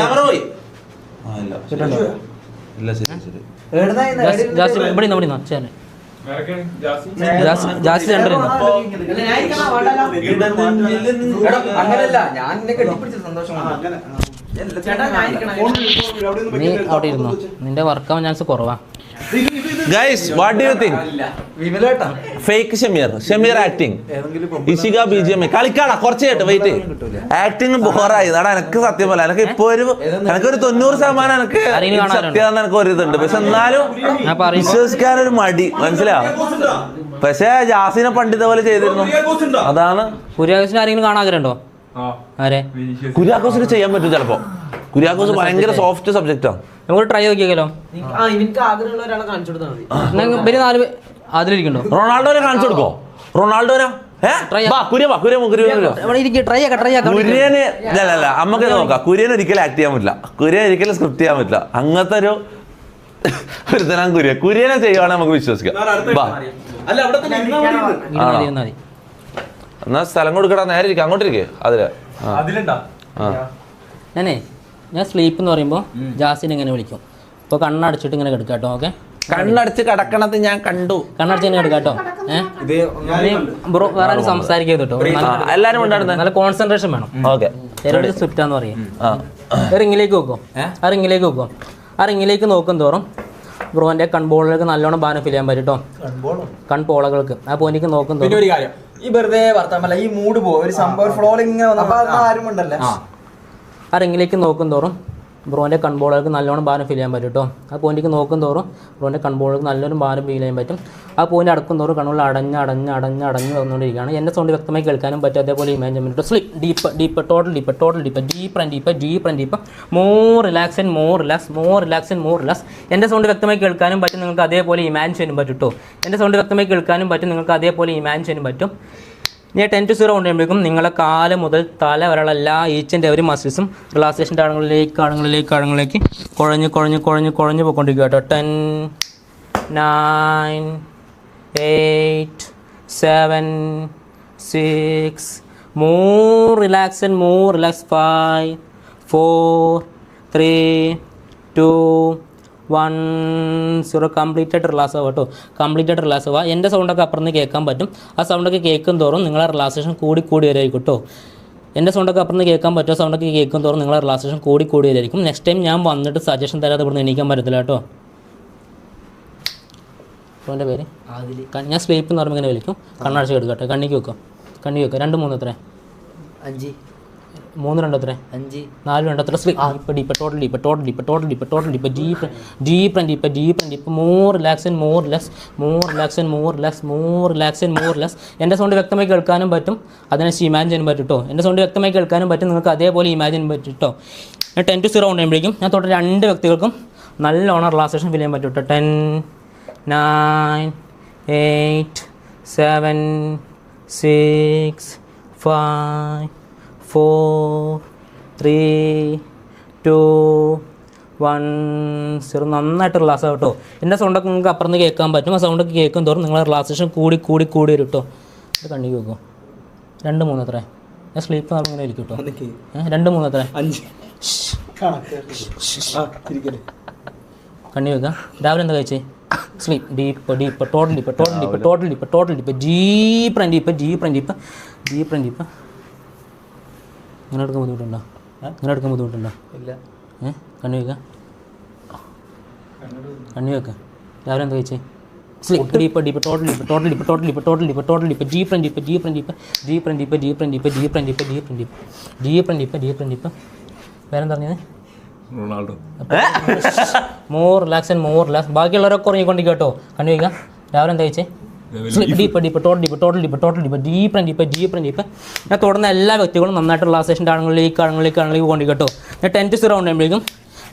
ഇവിടെ ജാസി സെന്ററിൽ അങ്ങനല്ല. ഞാൻ കെട്ടിപ്പിടിച്ച സന്തോഷം. നീ അവിടെ ഇരുന്നോ. നിന്റെ വർക്കാവാൻ ചാൻസ് കുറവാ. Guys, what do you think? Fake Shameer acting Ishika BGM കളിക്കാടാ കുറച്ച് കേട്ട് വെയിറ്റ് ആക്ടിങ് ബോറായി അതാണ് എനിക്ക് സത്യം പോലെ എനിക്ക് ഇപ്പൊ ഒരു 90% എനിക്ക് സത്യം എനിക്ക് ഒരു ഇതുണ്ട് പക്ഷെ എന്നാലും വിശ്വസിക്കാനൊരു മടി മനസ്സിലാവും പക്ഷെ ജാസിനെ പണ്ടിത പോലെ ചെയ്തിരുന്നു അതാണ് കുര്യാക്കോസിനെ ആരെങ്കിലും കാണാഗ്രഹമുണ്ടോ ആരെ കുര്യാക്കോസിന് ചെയ്യാൻ പറ്റും ചിലപ്പോ കുര്യാക്കോസ് ഭയങ്കര സോഫ്റ്റ് സബ്ജക്റ്റാണ് നമുക്ക് ട്രൈ നോക്കിയാലോ അതിലിരിക്കണ്ടോ റൊണാൾഡോനെ കാണിച്ചു കൊടുക്കോ റൊണാൾഡോനെ നമുക്ക് നോക്കാം കുര്യൻ ഒരിക്കലും ആക്ട് ചെയ്യാൻ പറ്റില്ല കുര്യൻ ഒരിക്കലും സ്ക്രിപ്റ്റ് ചെയ്യാൻ പറ്റില്ല അങ്ങനത്തെ ഒരു തരം കുര്യനെ ചെയ്യുവാണെങ്കിൽ നമുക്ക് വിശ്വസിക്കാം എന്നാ സ്ഥലം കൊടുക്കടാ നേരെ ഇരിക്കും അങ്ങോട്ടിരിക്കേ അതില് ഞാൻ സ്ലീപ്പ് എന്ന് പറയുമ്പോൾ ജാസിനെ ഇങ്ങനെ വിളിക്കും ഇപ്പോൾ കണ്ണടച്ചിട്ട് ഇങ്ങനെ കിടക്കാട്ടോ ഓക്കെ കണ്ണടച്ച് കിടക്കണത് ഞാൻ കണ്ടു കണ്ണടച്ച് ഇങ്ങനെ കിടക്കാട്ടോ ബ്രോ വേറെ ആരും സംസാരിക്കരുത് കേട്ടോ എല്ലാരും ഉണ്ടായിരുന്നു നല്ല കോൺസെൻട്രേഷൻ വേണം ഓക്കെ ചെറിയൊരു സ്വിഫ്റ്റാന്ന് പറയും റിങ്ങിലേക്ക് വെക്കും റിങ്ങിലേക്ക് വെക്കും റിങ്ങിലേക്ക് നോക്കും തോറും ബ്രോന്റെ കൺപോളകൾക്ക് നല്ലോണം ബാനം ഫിൽ ചെയ്യാൻ പറ്റും കേട്ടോ കൺപോളകൾക്ക് ആ പോയിന്റിക്ക് നോക്കും തോറും ഒരു കാര്യം ഈ വെറുതെ വർത്താമല്ല ഈ മൂഡ് പോകും ഒരു സംഭവം ഫ്ലോയിൽ ഇങ്ങനെ ആരും ഉണ്ടല്ലേ ആ റിങ്ങിലേക്ക് നോക്കും തോറും ബ്രോൻ്റെ കൺബോളുകൾക്ക് നല്ലോണം ഭാരം ഫീൽ ചെയ്യാൻ പറ്റും കേട്ടോ ആ പോയിന്റിലേക്ക് നോക്കും തോറും ബ്രോൻ്റെ കൺബോളുകൾക്ക് നല്ലൊരു ഭാരം ഫീൽ ചെയ്യാൻ പറ്റും ആ പോയിന്റ് അടക്കും തോറും കണ്ണുകൾ അടഞ്ഞ് വന്നുകൊണ്ടിരിക്കുകയാണ് എൻ്റെ സൗണ്ട് വ്യക്തമായി കേൾക്കാനും പറ്റും അതേപോലെ ഇമാജിൻ പറ്റും slip deep total deep more relax എൻ്റെ സൗണ്ട് വ്യക്തമായി കേൾക്കാനും പറ്റും നിങ്ങൾക്ക് അതേപോലെ ഇമാജിൻ ചെയ്യാനും പറ്റും കേട്ടോ എൻ്റെ സൗണ്ട് വ്യക്തമായി കേൾക്കാനും പറ്റും നിങ്ങൾക്ക് അതേപോലെ ഇമാജിൻ ചെയ്യാനും പറ്റും ഞാൻ 10 to 0 കൊണ്ടുവരുമ്പോഴേക്കും നിങ്ങളെ കാല് മുതൽ തല വരെയുള്ള എല്ലാ ഈച്ച് ആൻഡ് എവറി മസിൽസും റിലാക്സേഷൻ്റെ ആഴങ്ങളിലേക്ക് കുഴഞ്ഞ് പോയിക്കൊണ്ടിരിക്കുക കേട്ടോ 10 9 8 7 6 more relax 5 4 3 2 1 കംപ്ലീറ്റായിട്ട് റിലാക്സ് ആവുക കേട്ടോ കംപ്ലീറ്റായിട്ട് റിലാക്സ് ആവുക എൻ്റെ സൗണ്ടൊക്കെ അപ്പുറത്ത് കേൾക്കാൻ പറ്റും ആ സൗണ്ടൊക്കെ കേൾക്കും തോറും നിങ്ങളെ റിലാക്സേഷൻ കൂടി വരുമായിരിക്കും കേട്ടോ എൻ്റെ സൗണ്ടൊക്കെ അപ്പുറത്ത് കേൾക്കാൻ പറ്റുമോ സൗണ്ടൊക്കെ കേൾക്കും തോറും നിങ്ങളെ റിലാക്സേഷൻ കൂടി വരുമായിരിക്കും നെക്സ്റ്റ് ടൈം ഞാൻ വന്നിട്ട് സജഷൻ തരാതെ ഇവിടുന്ന് എണീക്കാൻ പറ്റത്തില്ല കേട്ടോ അപ്പോൾ എൻ്റെ പേര് ഞാൻ സ്ലീപ്പ് എന്ന് പറയുമ്പോൾ ഇങ്ങനെ വിളിക്കും കണ്ണടച്ച് എടുക്കട്ടെ കണ്ണിക്ക് വെക്കുക 2 3 എത്ര 5 3 2 എത്ര 5 4 2 എത്ര സ്ലീപ്പ് ഡീപ്പ് മോർ റിലാക്സ് എൻ്റെ സൗണ്ട് വ്യക്തമായി കേൾക്കാനും പറ്റും അതിനനുസരിച്ച് ഇമാജിൻ ചെയ്യാൻ പറ്റും കേട്ടോ എൻ്റെ സൗണ്ട് വ്യക്തമായി കേൾക്കാനും പറ്റും നിങ്ങൾക്ക് അതേപോലെ ഇമാജിൻ ചെയ്യാൻ പറ്റും കേട്ടോ ഞാൻ 10 to 0 കൊണ്ടുവരുമ്പോഴേക്കും ഞാൻ തൊട്ട് 2 വ്യക്തികൾക്കും നല്ലോണം റിലാക്സേഷൻ ഫീൽ ചെയ്യാൻ പറ്റും കേട്ടോ 10 9 8 7 6 5 4 3 2 1 0 നന്നായിട്ട് റിലാക്സ് ആവും കേട്ടോ എൻ്റെ സൗണ്ടൊക്കെ നിങ്ങൾക്ക് അപ്പുറത്ത് കേൾക്കാൻ പറ്റും ആ സൗണ്ടൊക്കെ കേൾക്കും തോറും നിങ്ങളെ റിലാക്സേഷൻ കൂടി വരും കേട്ടോ ഇത് കണ്ണിക്ക് വെക്കും 2 3 എത്ര ഞാൻ സ്ലീപ്പ് ഇങ്ങനെ ഇരിക്കും കേട്ടോ 2 3 എത്ര 5 കണ്ണി വെക്കുക രാവിലെ എന്താ കഴിച്ചേ sleep deep total deep deep and deep ഇങ്ങനെ എടുക്കാൻ ബുദ്ധിമുട്ടുണ്ടോ ഇല്ല കണ്ണി വെക്കുക രാവിലെ എന്താ കഴിച്ചേ സ്ലീപ്പ് ഡീപ്പ് ടോട്ടൽ ഡീപ്പ് വേറെന്താ പറഞ്ഞത് റൊണാൾഡോ മോർ റിലാക്സ് ബാക്കിയുള്ളവരൊക്കെ ഉറങ്ങിക്കൊണ്ടിരിക്കും കേട്ടോ കണ്ണു വയ്ക്കാം രാവിലെ എന്താ കഴിച്ചേ ഡീപ്പ് ടോട്ടൽ ഡീപ്പ് ഞാൻ തുടർന്ന എല്ലാ വ്യക്തികളും നന്നായിട്ട് റിലാക്സേഷൻ്റെ ആണുങ്ങളിലേക്ക് കൊണ്ടിരിക്കും കേട്ടോ ഞാൻ 10 to 0 കൊണ്ടുവരുമ്പോഴേക്കും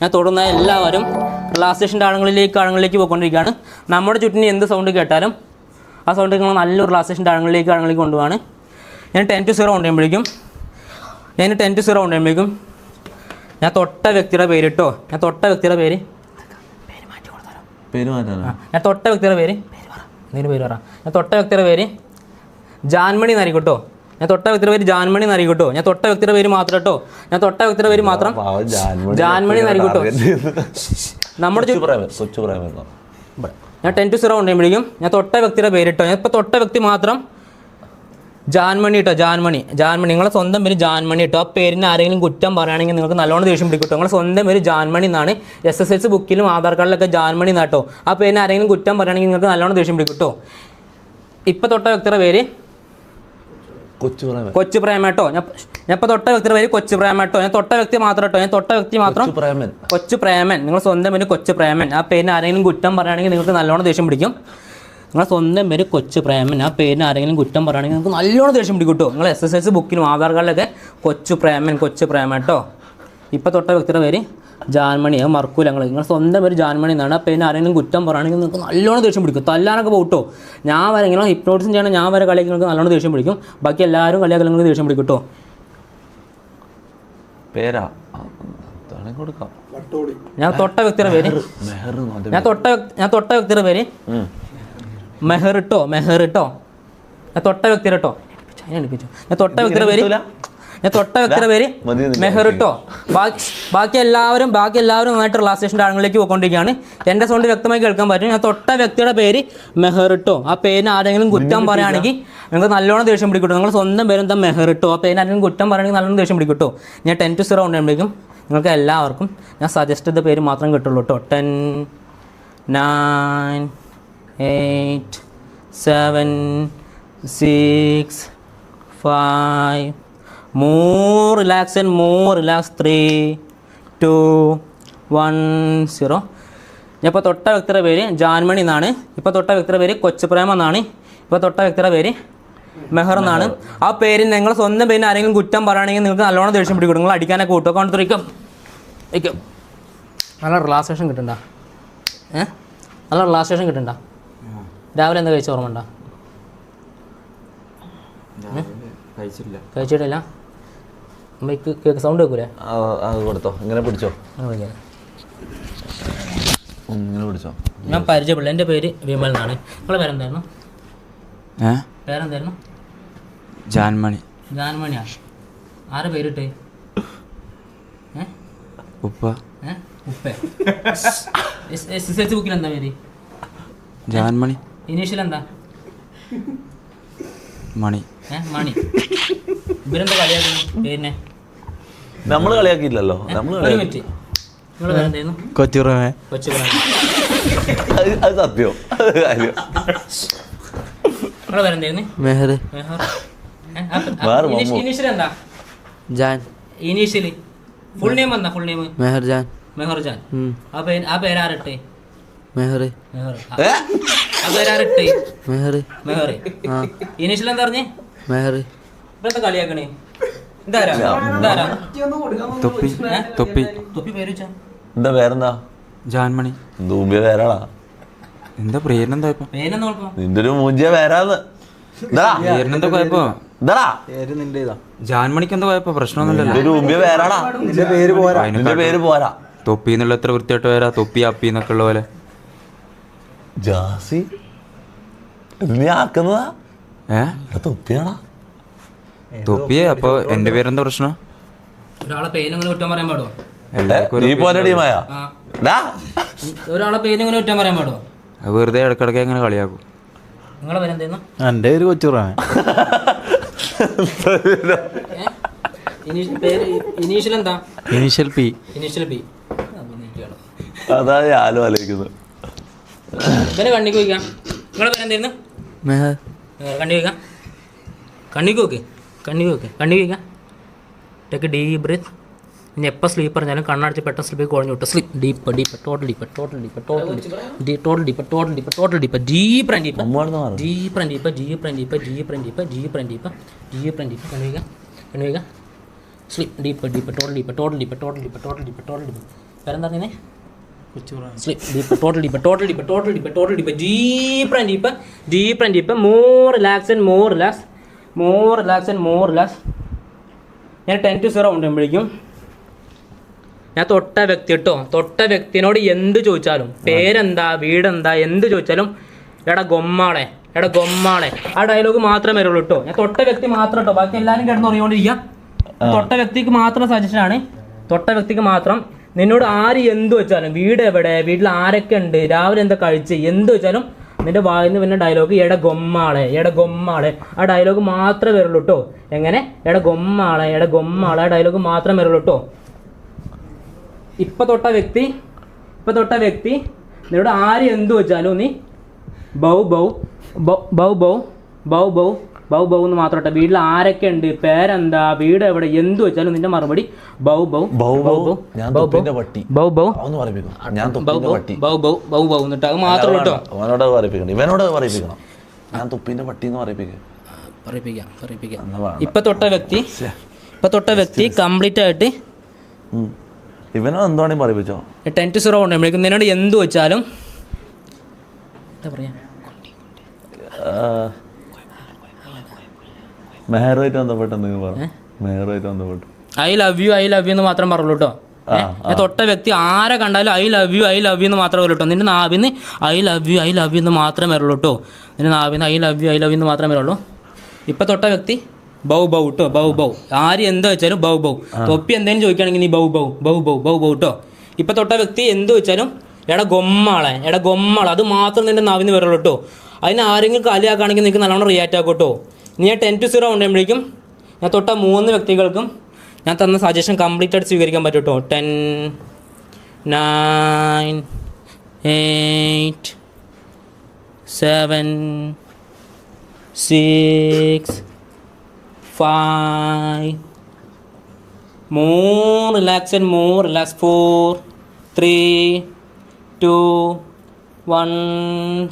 ഞാൻ തുടർന്ന എല്ലാവരും റിലാക്സേഷൻ്റെ ആണുങ്ങളിലേക്ക് പോയിക്കൊണ്ടിരിക്കുകയാണ് നമ്മുടെ ചുറ്റിന് എന്ത് സൗണ്ട് കേട്ടാലും ആ സൗണ്ട് നിങ്ങൾ നല്ലൊരു റിലാക്സേഷൻ്റെ ആണുങ്ങളിലേക്ക് കൊണ്ടുപോവാണ് ഞാൻ 10 to 0 കൊണ്ടുവരുമ്പോഴേക്കും ഞാൻ തൊട്ട വ്യക്തിയുടെ പേര് കേട്ടോ ഞാൻ തൊട്ട വ്യക്തിയുടെ പേര് ജാൻമണി എന്നായിരിക്കും കേട്ടോ ഞാൻ തൊട്ട വ്യക്തിയുടെ പേര് മാത്രം കേട്ടോ ജാൻമണി എന്നായിരിക്കും കേട്ടോ നമ്മുടെ ഞാൻ 10 to 0 കൊണ്ടുവരുമ്പോഴേക്കും ഞാൻ തൊട്ട വ്യക്തിയുടെ പേര് കേട്ടോ ഞാൻ ഇപ്പോൾ തൊട്ട വ്യക്തി മാത്രം ജാൻമണി കേട്ടോ ജാൻമണി നിങ്ങളെ സ്വന്തം പേര് ജാൻമണി കേട്ടോ ആ പേരിന് ആരെങ്കിലും കുറ്റം പറയുകയാണെങ്കിൽ നിങ്ങൾക്ക് നല്ലോണം ദേഷ്യം പിടിക്കും കേട്ടോ നിങ്ങളെ സ്വന്തം പേര് ജാൻമണി എന്നാണ് SSLC ബുക്കിലും ആധാർ കാർഡിലൊക്കെ ജാൻമണി എന്നാട്ടോ ആ പേരിന് ആരെങ്കിലും കുറ്റം പറയുകയാണെങ്കിൽ നിങ്ങൾക്ക് നല്ലോണം ദേഷ്യം പിടിക്കും കേട്ടോ ഇപ്പം തൊട്ട വ്യക്തിയുടെ പേര് കൊച്ചു പ്രേമട്ടോ. ഞാൻ ഇപ്പം തൊട്ട വ്യക്തിയുടെ പേര് കൊച്ചു പ്രേമട്ടോ. ഞാൻ തൊട്ട വ്യക്തി മാത്രം കേട്ടോ. ഞാൻ തൊട്ട വ്യക്തി മാത്രം കൊച്ചു പ്രേമൻ. നിങ്ങൾ സ്വന്തം പേര് കൊച്ചു പ്രേമൻ. ആ പേരിന് ആരെങ്കിലും കുറ്റം പറയുകയാണെങ്കിൽ നിങ്ങൾക്ക് നല്ലോണം ദേഷ്യം പിടിക്കും. നിങ്ങൾ സ്വന്തം പേര് കൊച്ചു പ്രേമൻ. ആ പേരിന് ആരെങ്കിലും കുറ്റം പറയുകയാണെങ്കിൽ നിങ്ങൾക്ക് നല്ലോണം ദേഷ്യം പിടിക്കും കേട്ടോ. നിങ്ങൾ SSLC ബുക്കിലും ആധാർ കാർഡിലൊക്കെ കൊച്ചു പ്രേമൻ കേട്ടോ. ഇപ്പം തൊട്ട വ്യക്തിയുടെ പേര് ജാൻമണി. അത് മറക്കൂല നിങ്ങൾ സ്വന്തം പേര് ജാൻമണി എന്നാണ്. ആ പേരിന് ആരെങ്കിലും കുറ്റം പറയുകയാണെങ്കിൽ നിങ്ങൾക്ക് നല്ലോണം ദേഷ്യം പിടിക്കും. തല്ലാനൊക്കെ പോട്ടോ. ഞാൻ വരെ ഇങ്ങനെ ഹിപ്നോട്ടിസം ചെയ്യണം, ഞാൻ വരെ കളിയാക്കി നിങ്ങൾക്ക് നല്ലോണം ദേഷ്യം പിടിക്കും. ബാക്കി എല്ലാവരും കളിയാക്കി നിങ്ങൾക്ക് ദേഷ്യം പിടിക്കും കേട്ടോ. ഞാൻ തൊട്ട വ്യക്തിയുടെ പേര് മെഹർ കേട്ടോ. ഞാൻ തൊട്ട വ്യക്തിയുടെ പേര് മെഹർ കേട്ടോ. ബാക്കി എല്ലാവരും നന്നായിട്ട് റിലാക്സേഷൻ്റെ ആളുകളിലേക്ക് പോയിക്കൊണ്ടിരിക്കുകയാണ്. എൻ്റെ സൗണ്ട് വ്യക്തമായി കേൾക്കാൻ പറ്റും. ഞാൻ തൊട്ട വ്യക്തിയുടെ പേര് മെഹർ കേട്ടോ. ആ പേരിന് ആരെങ്കിലും കുറ്റം പറയുകയാണെങ്കിൽ നിങ്ങൾക്ക് നല്ലോണം ദേഷ്യം പിടിക്കട്ടോ. നിങ്ങൾ സ്വന്തം പേരെന്താ മെഹർ കേട്ടോ. ആ പേരിന് ആരെങ്കിലും കുറ്റം പറയുകയാണെങ്കിൽ നല്ലോണം ദേഷ്യം പിടിക്കട്ടോ. ഞാൻ 10 to 0 ഉണ്ടാകുമ്പോഴേക്കും നിങ്ങൾക്ക് എല്ലാവർക്കും ഞാൻ സജസ്റ്റ് ചെയ്ത പേര് മാത്രം കിട്ടുള്ളൂ കേട്ടോ. 10, 9, 8, 7, 6, 5. More relax. 3, 2, 1, 0. ഞാൻ ഇപ്പോൾ തൊട്ട വ്യക്തിയുടെ പേര് ജാൻമണി എന്നാണ്. ഇപ്പോൾ തൊട്ട വ്യക്തിയുടെ പേര് കൊച്ചുപ്രേമ എന്നാണ്. ഇപ്പോൾ തൊട്ട വ്യക്തിയുടെ പേര് മെഹർ എന്നാണ്. ആ പേരിൽ നിങ്ങൾ സ്വന്തം പേരിന് ആരെങ്കിലും കുറ്റം പറയുകയാണെങ്കിൽ നിങ്ങൾക്ക് നല്ലോണം ദേഷ്യം പിടിക്കും. നിങ്ങൾ അടിക്കാനൊക്കെ കൂട്ടും. കൊണ്ടിരിക്കും നല്ല റിലാക്സേഷൻ കിട്ടണ്ട. നല്ല റിലാക്സേഷൻ കിട്ടണ്ട. രാവിലെ എന്താ കഴിച്ച ഓർമ്മ ഉണ്ടോ? കഴിച്ചിട്ടില്ല. കേക്ക് സൗണ്ട് കേൾക്കൂലേ? കൊടുത്തോ, ഇങ്ങനെ പിടിച്ചോ, ഇങ്ങനെ പിടിച്ചോ. ഞാൻ പരിചയപ്പെടില്ല. എൻ്റെ പേര് വിമൽ എന്നാണ്. നിങ്ങളെ പേരെന്തായിരുന്നു? പേരെന്തായിരുന്നു? ജാൻമണിയാ. ആരെ പേരിട്ടേ? ഉപ്പ. SSLC ബുക്കിൽ എന്താ പേര്? ജാൻമണി. ഇനീഷ്യൽ എന്താ? മണി. ഇവരെന്താ കളിയാക്കുന്നു പേരിനെ? നമ്മൾ കളിയാക്കിയില്ലല്ലോ. ഒരു മിനിറ്റ്. നിങ്ങളെ പേരെന്തായിരുന്നു? കൊച്ചുപ്രേമൻ. അത് സത്യോ? നിങ്ങളെ പേരെന്തായിരുന്നു? മെഹർ. ഇനീഷ്യൽ എന്താ? ജാൻ. ഇനീഷ്യലി ഫുൾ നെയിം എന്താ? Full name Meharjan. ആ പേരാരട്ടെ? മെഹർ. ആ പേരാരട്ടെ? മെഹർ. ഇനീഷ്യൽ എന്താ പറഞ്ഞേ? മെഹർ. ഇപ്പഴത്തെ കളിയാക്കണേ. ഇതാരാ? തൊപ്പി. പേര് വെച്ചാ എന്താ പേരെന്താ? ജാൻമണി. ദൂമ്പിയ പേരാളാ. എന്താ പേരെന്താ? പേരെന്താ കുഴപ്പം? നിന്റെ ഒരു മൂഞ്ചിയ പേരാന്ന്. പേരിനെന്താ കുഴപ്പം? ജാൻമണിക്ക് എന്താ കുഴപ്പം? പ്രശ്നമൊന്നുമില്ലല്ലോ. പേരാടാ. നിന്റെ പേര് പോരാ. തൊപ്പി എന്നുള്ള എത്ര വൃത്തിയായിട്ട് പേരാ. തൊപ്പി അപ്പി എന്നൊക്കെ ഉള്ള പോലെ. ജാസി നീ ആക്കുന്നതാ? തൊപ്പിയാണാ? തൊപ്പിയെ. അപ്പൊ എന്റെ പേരെന്താ പ്രശ്നം? ഒരാളെ പേരിങ്ങനെ കുറ്റം പറയാൻ പാടുമോ? നീ പോലെ ടീമായ ഒരാളെ പേരിങ്ങനെ കുറ്റം പറയാൻ പാടുമോ? വെറുതെ ഇടക്കിടക്ക് എങ്ങനെ കളിയാക്കും. നിങ്ങളെ പേരെന്തായിരുന്നു? എന്റെ പേര് കൊച്ചുപ്രേമൻ. ഇനീഷ്യൽ എന്താ? Initial P. അതാ ഞാനും ആലോചിക്കുന്നത്. ഇവനെ കണ്ണിക്ക് വയ്ക്കാം. നിങ്ങളെ പേരെന്തായിരുന്നു? മെഹർ. കണ്ണിക്ക് വയ്ക്കാം. Take deep breath. ഇനി എപ്പോൾ സ്ലീപ്പ് പറഞ്ഞാലും കണ്ണടച്ച് പെട്ടെന്ന് സ്ലീപ്പ് കുഴഞ്ഞു വിട്ടു. Sleep deep total deep sleep deep പേരെന്താ പറഞ്ഞേ? Sleep deep total deep more relax. ഞാൻ 10 to 0 ഉണ്ടാകുമ്പോഴേക്കും ഞാൻ തൊട്ട വ്യക്തിനോട് എന്ത് ചോദിച്ചാലും, പേരെന്താ, വീടെന്താ, എന്ത് ചോദിച്ചാലും എടാ ഗൊമ്മാളെ ആ ഡയലോഗ് മാത്രമേ വരുള്ളൂ കേട്ടോ. ഞാൻ തൊട്ട വ്യക്തി മാത്രം കേട്ടോ. ബാക്കി എല്ലാവരും കിടന്ന് ഉറങ്ങിക്കൊണ്ടിരിക്കുക. തൊട്ട വ്യക്തിക്ക് മാത്രം സജഷനാണ്. തൊട്ട വ്യക്തിക്ക് മാത്രം. നിന്നോട് ആര് എന്ത് വെച്ചാലും, വീട് എവിടെ, വീട്ടിൽ ആരൊക്കെ ഉണ്ട്, രാവിലെ എന്താ കഴിച്ച്, എന്ത് വെച്ചാലും നിന്റെ വായിന്ന് പിന്നെ ഡയലോഗ് എട ഗൊമ്മാളെ ആ ഡയലോഗ് മാത്രമേ വരുള്ളൂ കേട്ടോ. എങ്ങനെ? എട ഗൊമ്മാളെ ആ ഡയലോഗ് മാത്രമേ വരുള്ളൂ കേട്ടോ. ഇപ്പൊ തൊട്ട വ്യക്തി നിന്നോട് ആര് എന്ത് വെച്ചാലും നീ ബൗ ബൗ ബൗ ബൗ ബൗ എന്ന് മാത്രം ഇട്ടോ. വീട്ടിൽ ആരൊക്കെ ഉണ്ട്, പേരെന്താ, വീട് എവിടെ, എന്ത് വെച്ചാലും നിന്റെ മറുപടി ബൗ ബൗ ബൗ ബൗ ഞാൻ തുപ്പിന്റെ പട്ടി ബൗ ബൗ ഒന്ന് പറയിപ്പിക്കും ഞാൻ തുപ്പിന്റെ പട്ടി ബൗ ബൗ ബൗ ബൗ എന്നിട്ട് അത് മാത്രമേ കേട്ടോ. അവനോട് പറയിപ്പിക്കണം, ഇവനോട് പറയിപ്പിക്കണം. ഞാൻ തുപ്പിന്റെ പട്ടി എന്ന് പറയിപ്പിക്കും. ഇപ്പൊ തൊട്ട വ്യക്തി കംപ്ലീറ്റ് ആയിട്ട് ഇവനോ എന്തോണി പറയിപ്പിച്ചോ. 10-0 ഉണ്ട്. നിന്നോട് എന്ത് വെച്ചാലും എന്താ പറയാ, മെഹറുമായിട്ട് ബന്ധപ്പെട്ട് എന്തെങ്കിലും പറഞ്ഞു. മെഹറുമായിട്ട് ബന്ധപ്പെട്ട് ഐ ലവ് യു എന്ന് മാത്രം പറയുള്ളൂ കേട്ടോ. തൊട്ട വ്യക്തി ആരെ കണ്ടാലും ഐ ലവ് യു എന്ന് മാത്രമേ വരുള്ളൂ കേട്ടോ. നിന്റെ നാവിന്ന് ഐ ലവ് യു എന്ന് മാത്രമേ വരുള്ളൂ കേട്ടോ. നിന്റെ നാവിന്ന് ഐ ലവ് യു എന്ന് മാത്രമേ വരുള്ളൂ. ഇപ്പൊ തൊട്ട വ്യക്തി ബൗ ബൗ കേട്ടോ. ബൗ ബൗ ആര് എന്ത് വെച്ചാലും ബൗ ബൗ. തൊപ്പി എന്തെങ്കിലും ചോദിക്കുകയാണെങ്കിൽ നീ ബൗ ബൗ ബൗ ബൗ ബൗ ബൗ കേട്ടോ. ഇപ്പൊ തൊട്ട വ്യക്തി എന്ത് വെച്ചാലും എടാ ഗൊമ്മാളെ അത് മാത്രം നിന്റെ നാവിന്ന് വരുള്ളൂ കേട്ടോ. അതിന് ആരെങ്കിലും കളിയാക്കുകയാണെങ്കിൽ നിങ്ങൾക്ക് നല്ലോണം റിയാക്റ്റ് ആക്കും കേട്ടോ. നീ 10-0 ഉണ്ടാകുമ്പോഴേക്കും ഞാൻ തൊട്ട 3 വ്യക്തികൾക്കും ഞാൻ തന്ന സജഷൻ കംപ്ലീറ്റ് ആയിട്ട് സ്വീകരിക്കാൻ പറ്റും കേട്ടോ. 10, 9, 8, 7, 6, 5, more relax, 4, 3, 2, 1,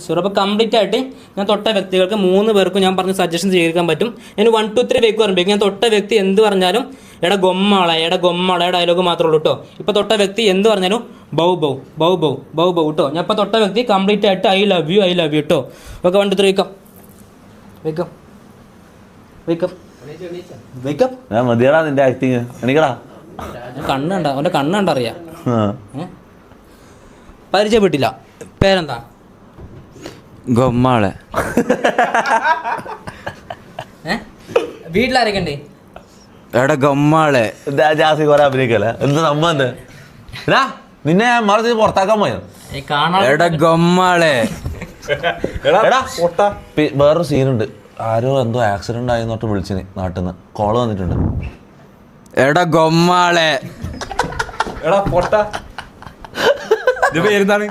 0. അപ്പോൾ കംപ്ലീറ്റ് ആയിട്ട് ഞാൻ തൊട്ട വ്യക്തികൾക്ക് 3 പേർക്കും ഞാൻ പറഞ്ഞ സജഷൻ സ്വീകരിക്കാൻ പറ്റും. ഞാൻ 1, 2, 3 വെക്ക് പറയുമ്പോഴേക്കും ഞാൻ തൊട്ട വ്യക്തി എന്ത് പറഞ്ഞാലും എടാ ഗൊമ്മാളെ ഡയലോഗ് മാത്രമേ ഉള്ളൂ കേട്ടോ. ഇപ്പോൾ തൊട്ട വ്യക്തി എന്ത് പറഞ്ഞാലും ബൗ ബൗ ബൗ ബൗ ബൗ ബൗ കേട്ടോ. ഞാൻ ഇപ്പോൾ തൊട്ട വ്യക്തി കംപ്ലീറ്റ് ആയിട്ട് ഐ ലവ് യു കേട്ടോ. ഓക്കെ 1, 2, 3 വെക്കാം. ഞാൻ മതിയടാ നിന്റെ ആക്ടിങ്. എനിക്കടാ അവൻ്റെ കണ്ണുണ്ടറിയാം. പരിചയപ്പെട്ടില്ല. പേരെന്താ? ഗൊമ്മാളെ. വീട്ടിലാരൊക്കെ ഉണ്ട്? എടാ ഗൊമ്മാളെ. ജാസി കുറെ അഭിനയിക്കല്ലേ എന്ത് സംഭവം നിന്നെ ഞാൻ മറിച്ച് പുറത്താക്കാൻ പോയോ. എടാ ഗൊമ്മാളെ. വേറൊരു സീനുണ്ട്. ആരോ എന്തോ ആക്സിഡന്റ് ആയി എന്നിട്ട് വിളിച്ചിന് നാട്ടിൽ നിന്ന് കോള് വന്നിട്ടുണ്ട്. എടാ ഗൊമ്മാളെ. എടാ പൊട്ട പേരെന്താണ്?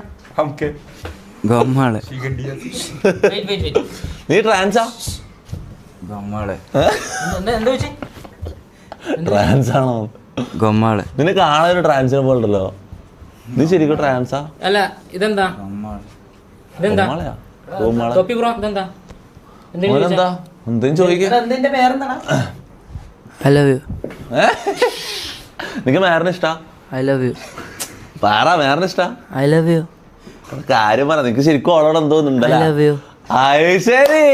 ഗൊമ്മാളെ. നീ ട്രാൻസാ? ഗൊമ്മാളെ. ട്രാൻസ് ആണോ? ഗൊമ്മാളെ. നിന്നെ കാണാൻ ഒരു ട്രാൻസിനെ പോലുണ്ടല്ലോ. നീ ശരിക്കും ട്രാൻസാ? അല്ല ഇതെന്താ? ഗോമാളയാ? ഗോമാള തൊപ്പി ബ്രോ ഇതെന്താ? എന്താ എന്തെങ്കിലും ചോദിക്കാ. I love you. നിനക്ക് മേറിന് ഇഷ്ടാ? I love you. പറ മേറിന് ഇഷ്ടാ? I love you. കാര്യം പറ. നിനക്ക് ശരിക്കും അവളോട് എന്തോ ഐ ലവ് യു. ശരി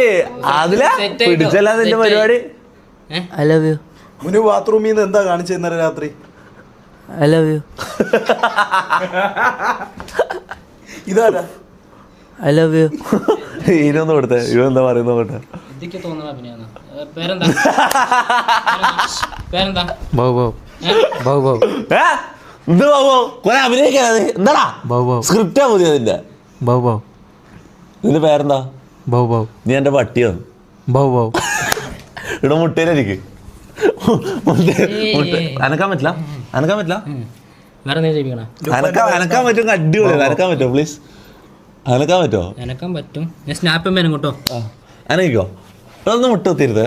അതിലാ പിടിച്ചല്ല നിന്റെ പരിപാടി. I love U. മുന്നു ബാത്റൂമിൽ നിന്ന് എന്താ കാണിച്ചിരുന്നത് രാത്രി? I love you. ഇതാരാ? I love you. ഇനൊന്നും കൊടുത്തേ. ഇവ എന്താ പറയുന്ന കൊടുത്തേ. ബൗ ബൗ ബൗ ബൗ. എന്ത് ബാബോ കുറെ അഭിനയിക്കാതെ എന്താടാ സ്ക്രിപ്റ്റാ മതി അതിന്റെ. ബൗ ബൗ. നിന്റെ പേരെന്താ? ബൗ ബൗ. നീ എന്റെ പട്ടിയോ? Bow bow. ഇവിടെ മുട്ടയിലിരിക്കും. അനക്കാൻ പറ്റില്ല. അനക്കാൻ പറ്റില്ല. അനക്കാൻ പറ്റും. അടിപൊളി. അനക്കാൻ പറ്റുമോ പ്ലീസ്? അനക്കാൻ പറ്റുമോ? അനക്കാൻ പറ്റും. ഞാൻ സ്നാപ്പ് വേണം കേട്ടോ. അനക്കോ? ഒന്ന് മുട്ട കുത്തിരുത്.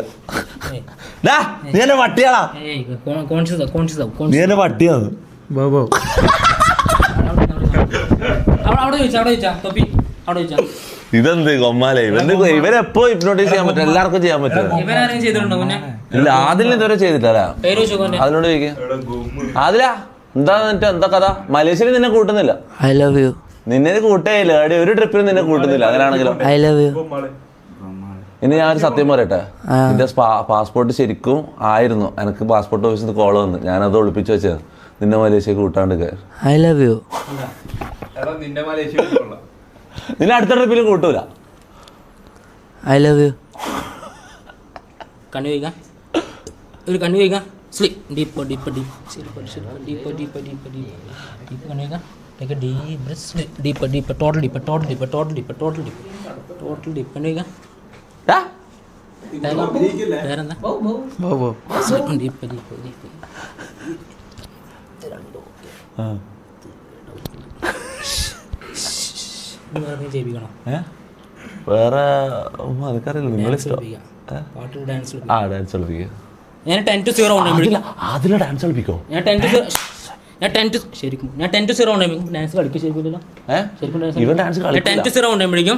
നീ എന്റെ പട്ടിയാടാ. നീ എന്റെ പട്ടിയാണ്. Bow bow. ഇതെന്ത് കൊമ്മാലേ. ഇവരെപ്പോ ഹിപ്നോട്ടൈസ് ചെയ്യാൻ പറ്റും. എല്ലാവർക്കും ചെയ്യാൻ പറ്റും. ഇല്ല ആദിലിന് ഇതുവരെ ചെയ്തിട്ടല്ല. അതിനോട് ചോദിക്കാം. ആദിലാ എന്താ എന്താ കഥ? മലേഷ്യയിൽ നിന്നെ കൂട്ടുന്നില്ല. I love you. നിന്നെ കൂട്ടേയില്ല. ഒരു ട്രിപ്പിന് നിന്നെ കൂട്ടുന്നില്ല. അങ്ങനെയാണെങ്കിലോ? I love you. ഇനി ഞാൻ ഒരു സത്യം പറയട്ടെ. നിന്റെ പാസ്പോർട്ട് ശരിക്കും ആയിരുന്നു. എനിക്ക് പാസ്പോർട്ട് ഓഫീസിൽ നിന്ന് കോള് വന്ന് ഞാനത് ഒളിപ്പിച്ചു വെച്ചത്. നിന്നെ മലേഷ്യക്ക് കൂട്ടാണ്ട്. I love you. നിന്നെ അടുത്ത ട്രിപ്പിൽ കൂട്ടൂല. I love you. കണ്ണു കഴിക്കാം. ഒരു കണ്ണു കഴിക്കാം. Sleep deep deep deep deep deep deep deep deep കണ്ണു കഴിക്കാം. Take a deep breath. Sleep deeper, deeper, total deeper, total deeper, total deeper, total deeper, total deep. കണ്ണു കഴിക്കാം. വേറെന്താ? ബൗ ബൗ. Deep deep deep. ചെയ്യിപ്പിക്കണോ? വേറെ എനിക്കറിയില്ല നിങ്ങൾ ഇഷ്ടം പാട്ട് ഡാൻസ് ആ ഡാൻസ് കളിപ്പിക്കുക. ഞാൻ 10 to 0 അതിലെ ഡാൻസ് കളിപ്പിക്കോ? ഞാൻ 10 to 0 ഡാൻസ് കളിക്കും ശരിക്കും. ഇവൻ ഡാൻസ് ഞാൻ 10 to 0 കൊണ്ടുപോകുമ്പോഴേക്കും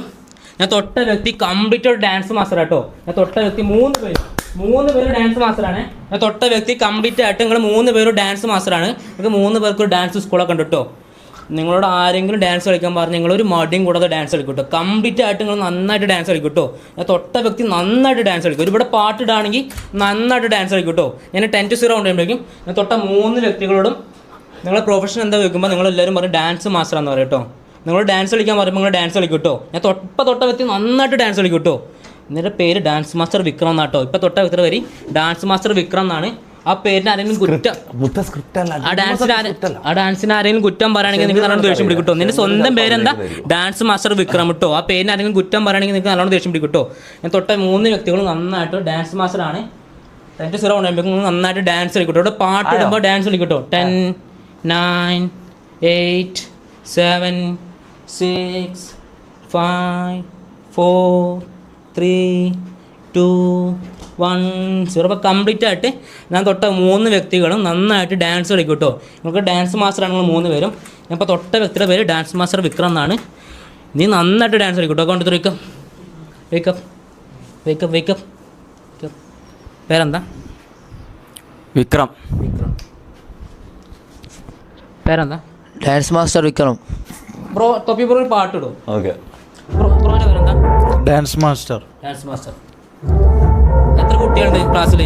ഞാൻ തൊട്ട വ്യക്തി കംപ്ലീറ്റ് ഒരു ഡാൻസ് മാസ്റ്റർ കേട്ടോ. ഞാൻ തൊട്ട വ്യക്തി 3 പേര് ഡാൻസ് മാസ്റ്ററാണ്. ഞാൻ തൊട്ട വ്യക്തി കംപ്ലീറ്റ് ആയിട്ട് നിങ്ങൾ 3 പേര് ഡാൻസ് മാസ്റ്ററാണ്. നിങ്ങൾക്ക് 3 പേർക്ക് ഒരു ഡാൻസ് സ്കൂളൊക്കെ ഉണ്ട് കേട്ടോ. നിങ്ങളോട് ആരെങ്കിലും ഡാൻസ് കളിക്കാൻ പറഞ്ഞാൽ നിങ്ങളൊരു മടിയും കൂടാതെ ഡാൻസ് കളിക്കും കേട്ടോ. കംപ്ലീറ്റ് ആയിട്ട് നിങ്ങൾ നന്നായിട്ട് ഡാൻസ് കളിക്കും കേട്ടോ. ഞാൻ തൊട്ട വ്യക്തി നന്നായിട്ട് ഡാൻസ് കളിക്കും. ഒരുപാട് പാട്ടിടാണെങ്കിൽ നന്നായിട്ട് ഡാൻസ് കളിക്കും കേട്ടോ. ഞാൻ 10 to 0 കൊണ്ടുപോകുമ്പോഴേക്കും ഞാൻ തൊട്ട 3 വ്യക്തികളോടും നിങ്ങളുടെ പ്രൊഫഷൻ എന്താ വെക്കുമ്പോൾ നിങ്ങളെല്ലാവരും പറയും ഡാൻസ് മാസ്റ്ററാന്ന് പറയും കേട്ടോ. നിങ്ങൾ ഡാൻസ് കളിക്കാൻ പറയുമ്പോൾ നിങ്ങൾ ഡാൻസ് കളിക്കും കേട്ടോ. ഞാൻ തൊട്ട വ്യക്തി നന്നായിട്ട് ഡാൻസ് കളിക്കും കേട്ടോ. എന്നിട്ട് പേര് ഡാൻസ് മാസ്റ്റർ വിക്രം എന്നാട്ടോ. ഇപ്പം തൊട്ട വ്യക്തിയുടെ പേര് ഡാൻസ് മാസ്റ്റർ വിക്രം എന്നാണ്. ആ പേരിന് ആരെങ്കിലും കുറ്റം ആ ഡാൻസിന് ആരെങ്കിലും കുറ്റം പറയുകയാണെങ്കിൽ നിങ്ങൾക്ക് നല്ലോണം ദേഷ്യം പിടിക്കും കേട്ടോ. നിന്റെ സ്വന്തം പേരെന്താ? ഡാൻസ് മാസ്റ്റർ വിക്രം കേട്ടോ. ആ പേരിന് ആരെങ്കിലും കുറ്റം പറയുകയാണെങ്കിൽ നിങ്ങൾക്ക് നല്ലോണം ദേഷ്യം പിടിക്കും കേട്ടോ. ഞാൻ തൊട്ട 3 വ്യക്തികളും നന്നായിട്ട് ഡാൻസ് മാസ്റ്ററാണ്. 10 to 0 കൊണ്ടുപോകുമ്പോൾ നന്നായിട്ട് ഡാൻസ് കളിക്കും കേട്ടോ. ഇവിടെ പാട്ട് ഇടുമ്പോൾ ഡാൻസ് കളിക്കും കേട്ടോ. 10, 9, 8, 7, 6, 5, 4, 3, 2, 1, 0. അപ്പോൾ കംപ്ലീറ്റ് ആയിട്ട് ഞാൻ തൊട്ട 3 വ്യക്തികളും നന്നായിട്ട് ഡാൻസ് കളിക്കും കേട്ടോ. നിങ്ങൾക്ക് ഡാൻസ് മാസ്റ്ററാണ് നിങ്ങൾ 3 പേരും. ഞാൻ ഇപ്പോൾ തൊട്ട വ്യക്തിയുടെ പേര് ഡാൻസ് മാസ്റ്റർ വിക്രം എന്നാണ്. നീ നന്നായിട്ട് ഡാൻസ് കളിക്കും കേട്ടോ. കൊണ്ട് വേക്കപ്പ് പേരെന്താ? വിക്രം. പേരെന്താ? Dance master Vikram. ബ്രോ തൊപ്പി ബ്രോ ഒരു പാട്ടിടും. ഓക്കെ. ബ്രോന്റെ പേരെന്താ? Dance master. എത്ര കുട്ടികളുണ്ട് ക്ലാസ്സിൽ?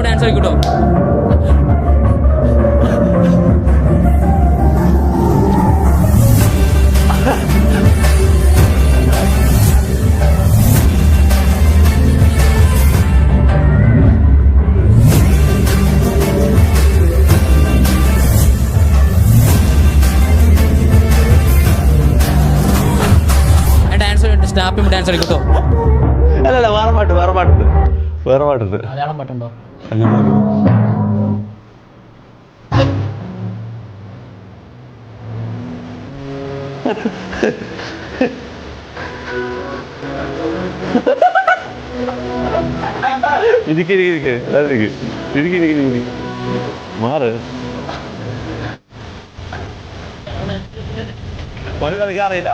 ഡാൻസ് കളിക്കട്ടോ. സ്നാപ്പിംഗ് ഡാൻസ് കളിക്കട്ടോ. അല്ലല്ല വേറെ പാട്ടുണ്ട്. മലയാളം പാട്ടുണ്ടോ? മാറ് കളിക്കാറില്ല.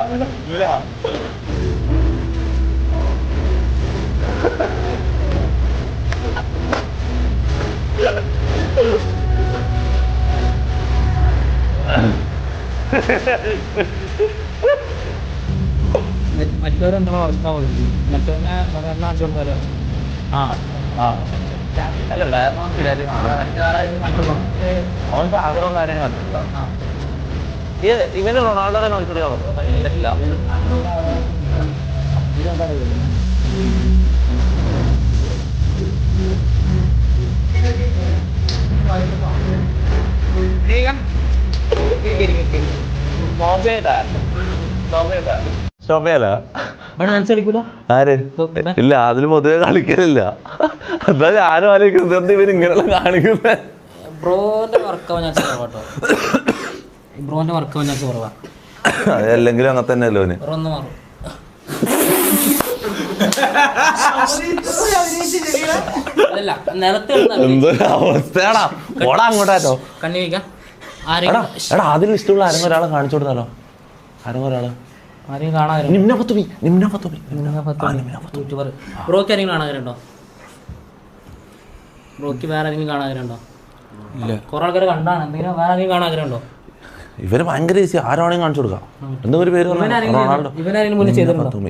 മറ്റവരെന്താ അവസ്ഥ? മറ്റവനെ അവൻ്റെ ആഗ്രഹവും കാര്യങ്ങളും ഇവന് റൊണാൾഡോനെ നോക്കിയോ? ഇല്ല, അതില് പൊതുവെ കളിക്കലില്ല. എന്താ ഞാനും ആലോചിക്കുന്നത് ഇവൻ ഇങ്ങനെയുള്ള കാണിക്കുന്നത്. ബ്രോന്റെ വർക്കാവാൻ ചാൻസ് കുറവാട്ടോ. ബ്രോന്റെ വർക്കാവാൻ ചാൻസ് കുറവാ. അതല്ലെങ്കിലും അങ്ങനെ തന്നെയല്ലോ ഓന്. ഒന്ന് മാറും. എന്തൊരു അവസ്ഥയാടാ. ഓടാ അങ്ങോട്ടാട്ടോ. കണ്ണി വയ്ക്കാം. എടാ അതിൽ ഇഷ്ടമുള്ള ആരെങ്കിലും ഒരാളെ കാണിച്ചു കൊടുത്താലോ? ആരെങ്കിലും ഒരാള് ആരെയും കാണാൻ യൂട്യൂബർ. ബ്രോക്ക് ആരെങ്കിലും കാണാറുണ്ടോ? ബ്രോക്ക് വേറെ ആരെങ്കിലും കാണാറുണ്ടോ? കുറെ ആൾക്കാരെ കണ്ടാണ്. എന്തെങ്കിലും വേറെ ആരെങ്കിലും കാണാറുണ്ടോ? ഇവന് ഭയങ്കര ഈസി. ആരാണെങ്കിലും കാണിച്ചു കൊടുക്കാം. എന്താ ഒരു പേര്? റൊണാൾഡോ.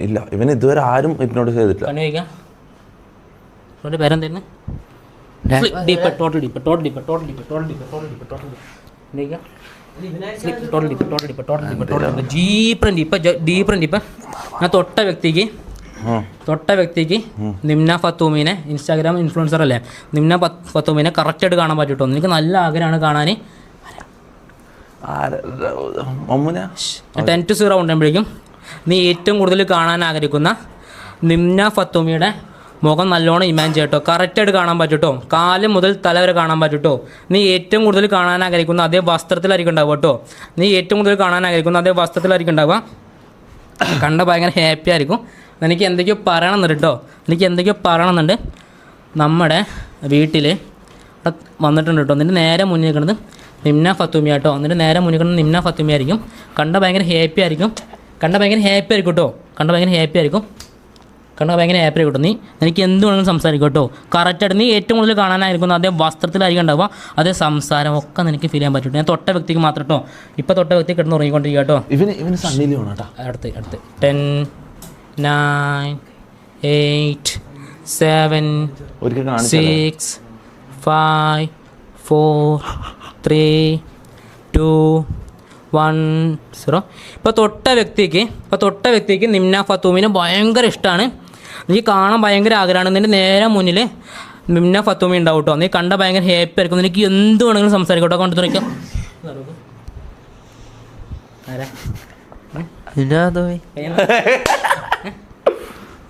ഇല്ല, ഇവന് ഇതുവരെ ആരും ഇഗ്നോർ ചെയ്തിട്ടില്ല. കണ്ണി വയ്ക്കാം. പേരെന്തായിരുന്നു? ഞാൻ തൊട്ട വ്യക്തിക്ക് നിംന ഫത്തൂമിനെ, ഇൻസ്റ്റാഗ്രാം ഇൻഫ്ലുവൻസർ അല്ലേ, നിംന ഫത്തൂമിനെ കറക്റ്റായിട്ട് കാണാൻ പറ്റും. എനിക്ക് നല്ല ആഗ്രഹമാണ് കാണാൻ. 10 to 0 കൊണ്ടുമ്പോഴേക്കും നീ ഏറ്റവും കൂടുതൽ കാണാൻ ആഗ്രഹിക്കുന്ന നിംന ഫത്തൂമിയുടെ മുഖം നല്ലോണം ഇമാജിൻ ചെയ്യട്ടോ, കറക്റ്റായിട്ട് കാണാൻ പറ്റൂട്ടോ, കാല് മുതൽ തല വരെ കാണാൻ പറ്റൂട്ടോ. നീ ഏറ്റവും കൂടുതൽ കാണാൻ ആഗ്രഹിക്കുന്ന അതേ വസ്ത്രത്തിലായിരിക്കും ഉണ്ടാവുക കേട്ടോ. നീ ഏറ്റവും കൂടുതൽ കാണാൻ ആഗ്രഹിക്കുന്ന അതേ വസ്ത്രത്തിലായിരിക്കും ഉണ്ടാവുക. കണ്ട ഭയങ്കര ഹാപ്പി ആയിരിക്കും. എനിക്ക് എന്തൊക്കെയോ പറയണമെന്നുണ്ട് കേട്ടോ, എനിക്ക് എന്തൊക്കെയോ പറയണമെന്നുണ്ട്. നമ്മുടെ വീട്ടിൽ വന്നിട്ടുണ്ട് കേട്ടോ. എന്നിട്ട് നേരെ മുന്നിൽ നിൽക്കുന്നത് നിംന ഫത്തൂമിയ കേട്ടോ. എന്നിട്ട് നേരെ മുന്നിൽ നിൽക്കുന്നത് നിംന ഫത്തൂമിയ ആയിരിക്കും. കണ്ട ഭയങ്കര ഹാപ്പി ആയിരിക്കും, കണ്ട ഭയങ്കര ഹാപ്പി ആയിരിക്കും കേട്ടോ, കണ്ട ഭയങ്കര ഹാപ്പി ആയിരിക്കും, കണ്ട ഭയങ്കര ഹാപ്പി ആയിരിക്കും. നീ എനിക്ക് എന്ത് വേണമെങ്കിലും സംസാരിക്കും കേട്ടോ. കറക്റ്റായിട്ട് നീ ഏറ്റവും കൂടുതൽ കാണാനായിരിക്കും അതേ വസ്ത്രത്തിലായിരിക്കും ഉണ്ടാവുക, അതേ സംസാരം ഒക്കെ നിനക്ക് ഫീൽ ചെയ്യാൻ പറ്റും. ഞാൻ തൊട്ട വ്യക്തിക്ക് മാത്രം കേട്ടോ, ഇപ്പോൾ തൊട്ട വ്യക്തി കിടന്ന് ഉറങ്ങിക്കൊണ്ടിരിക്കുക കേട്ടോ. ഇവന് സണ്ണിയിൽ വേണം കേട്ടോ. അടുത്ത് 10 9 8 7 6 5 4 3 2 1 0. ഇപ്പോൾ തൊട്ട വ്യക്തിക്ക് നിംന ഫത്തൂമിനെ ഭയങ്കര ഇഷ്ടമാണ്. നീ കാണാൻ ഭയങ്കര ആഗ്രഹമാണ്. നിൻ്റെ നേരെ മുന്നിൽ നിംന ഫത്തൂമി ഉണ്ടാവും കേട്ടോ. നീ കണ്ട ഭയങ്കര ഹാപ്പി ആയിരിക്കും. നിനക്ക് എന്ത് വേണമെങ്കിലും സംസാരിക്കും കേട്ടോ. കൊണ്ട് തുറയ്ക്കാം.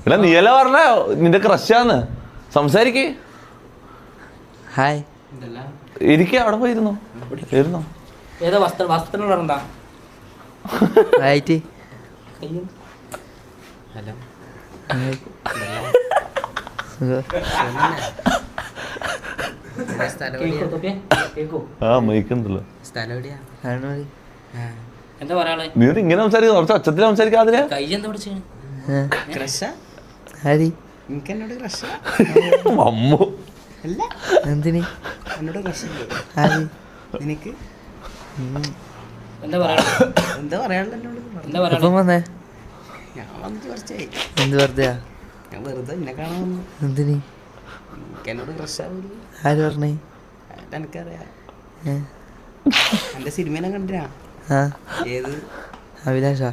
എടാ നീയല്ല പറഞ്ഞ നിന്റെ ക്രഷാന്ന്, സംസാരിക്കേ. ഹായ്. ഇരിക്കുക, അവിടെ പോയിരുന്നോ? ഏതാ വസ്ത്രം എന്താ? റൈറ്റ്. ആ മൈക്കുണ്ടല്ലോ. എന്താ പറയാളെ? നീ ഇങ്ങനെ സംസാരിക്കുന്നു, കുറച്ച് ഒച്ചത്തിൽ സംസാരിക്കാതില്ല. കൈ എന്താ പിടിച്ചു? അമ്മു എന്തിന് എന്താ പറയാ? എന്താ പറയാനുള്ള എന്താ പറയാ? വന്നേ? എന്ത് വെറുതെയാ? എന്തിന്? ആര് പറഞ്ഞേ? സിനിമ കണ്ടിരാ അഭിലാഷാ?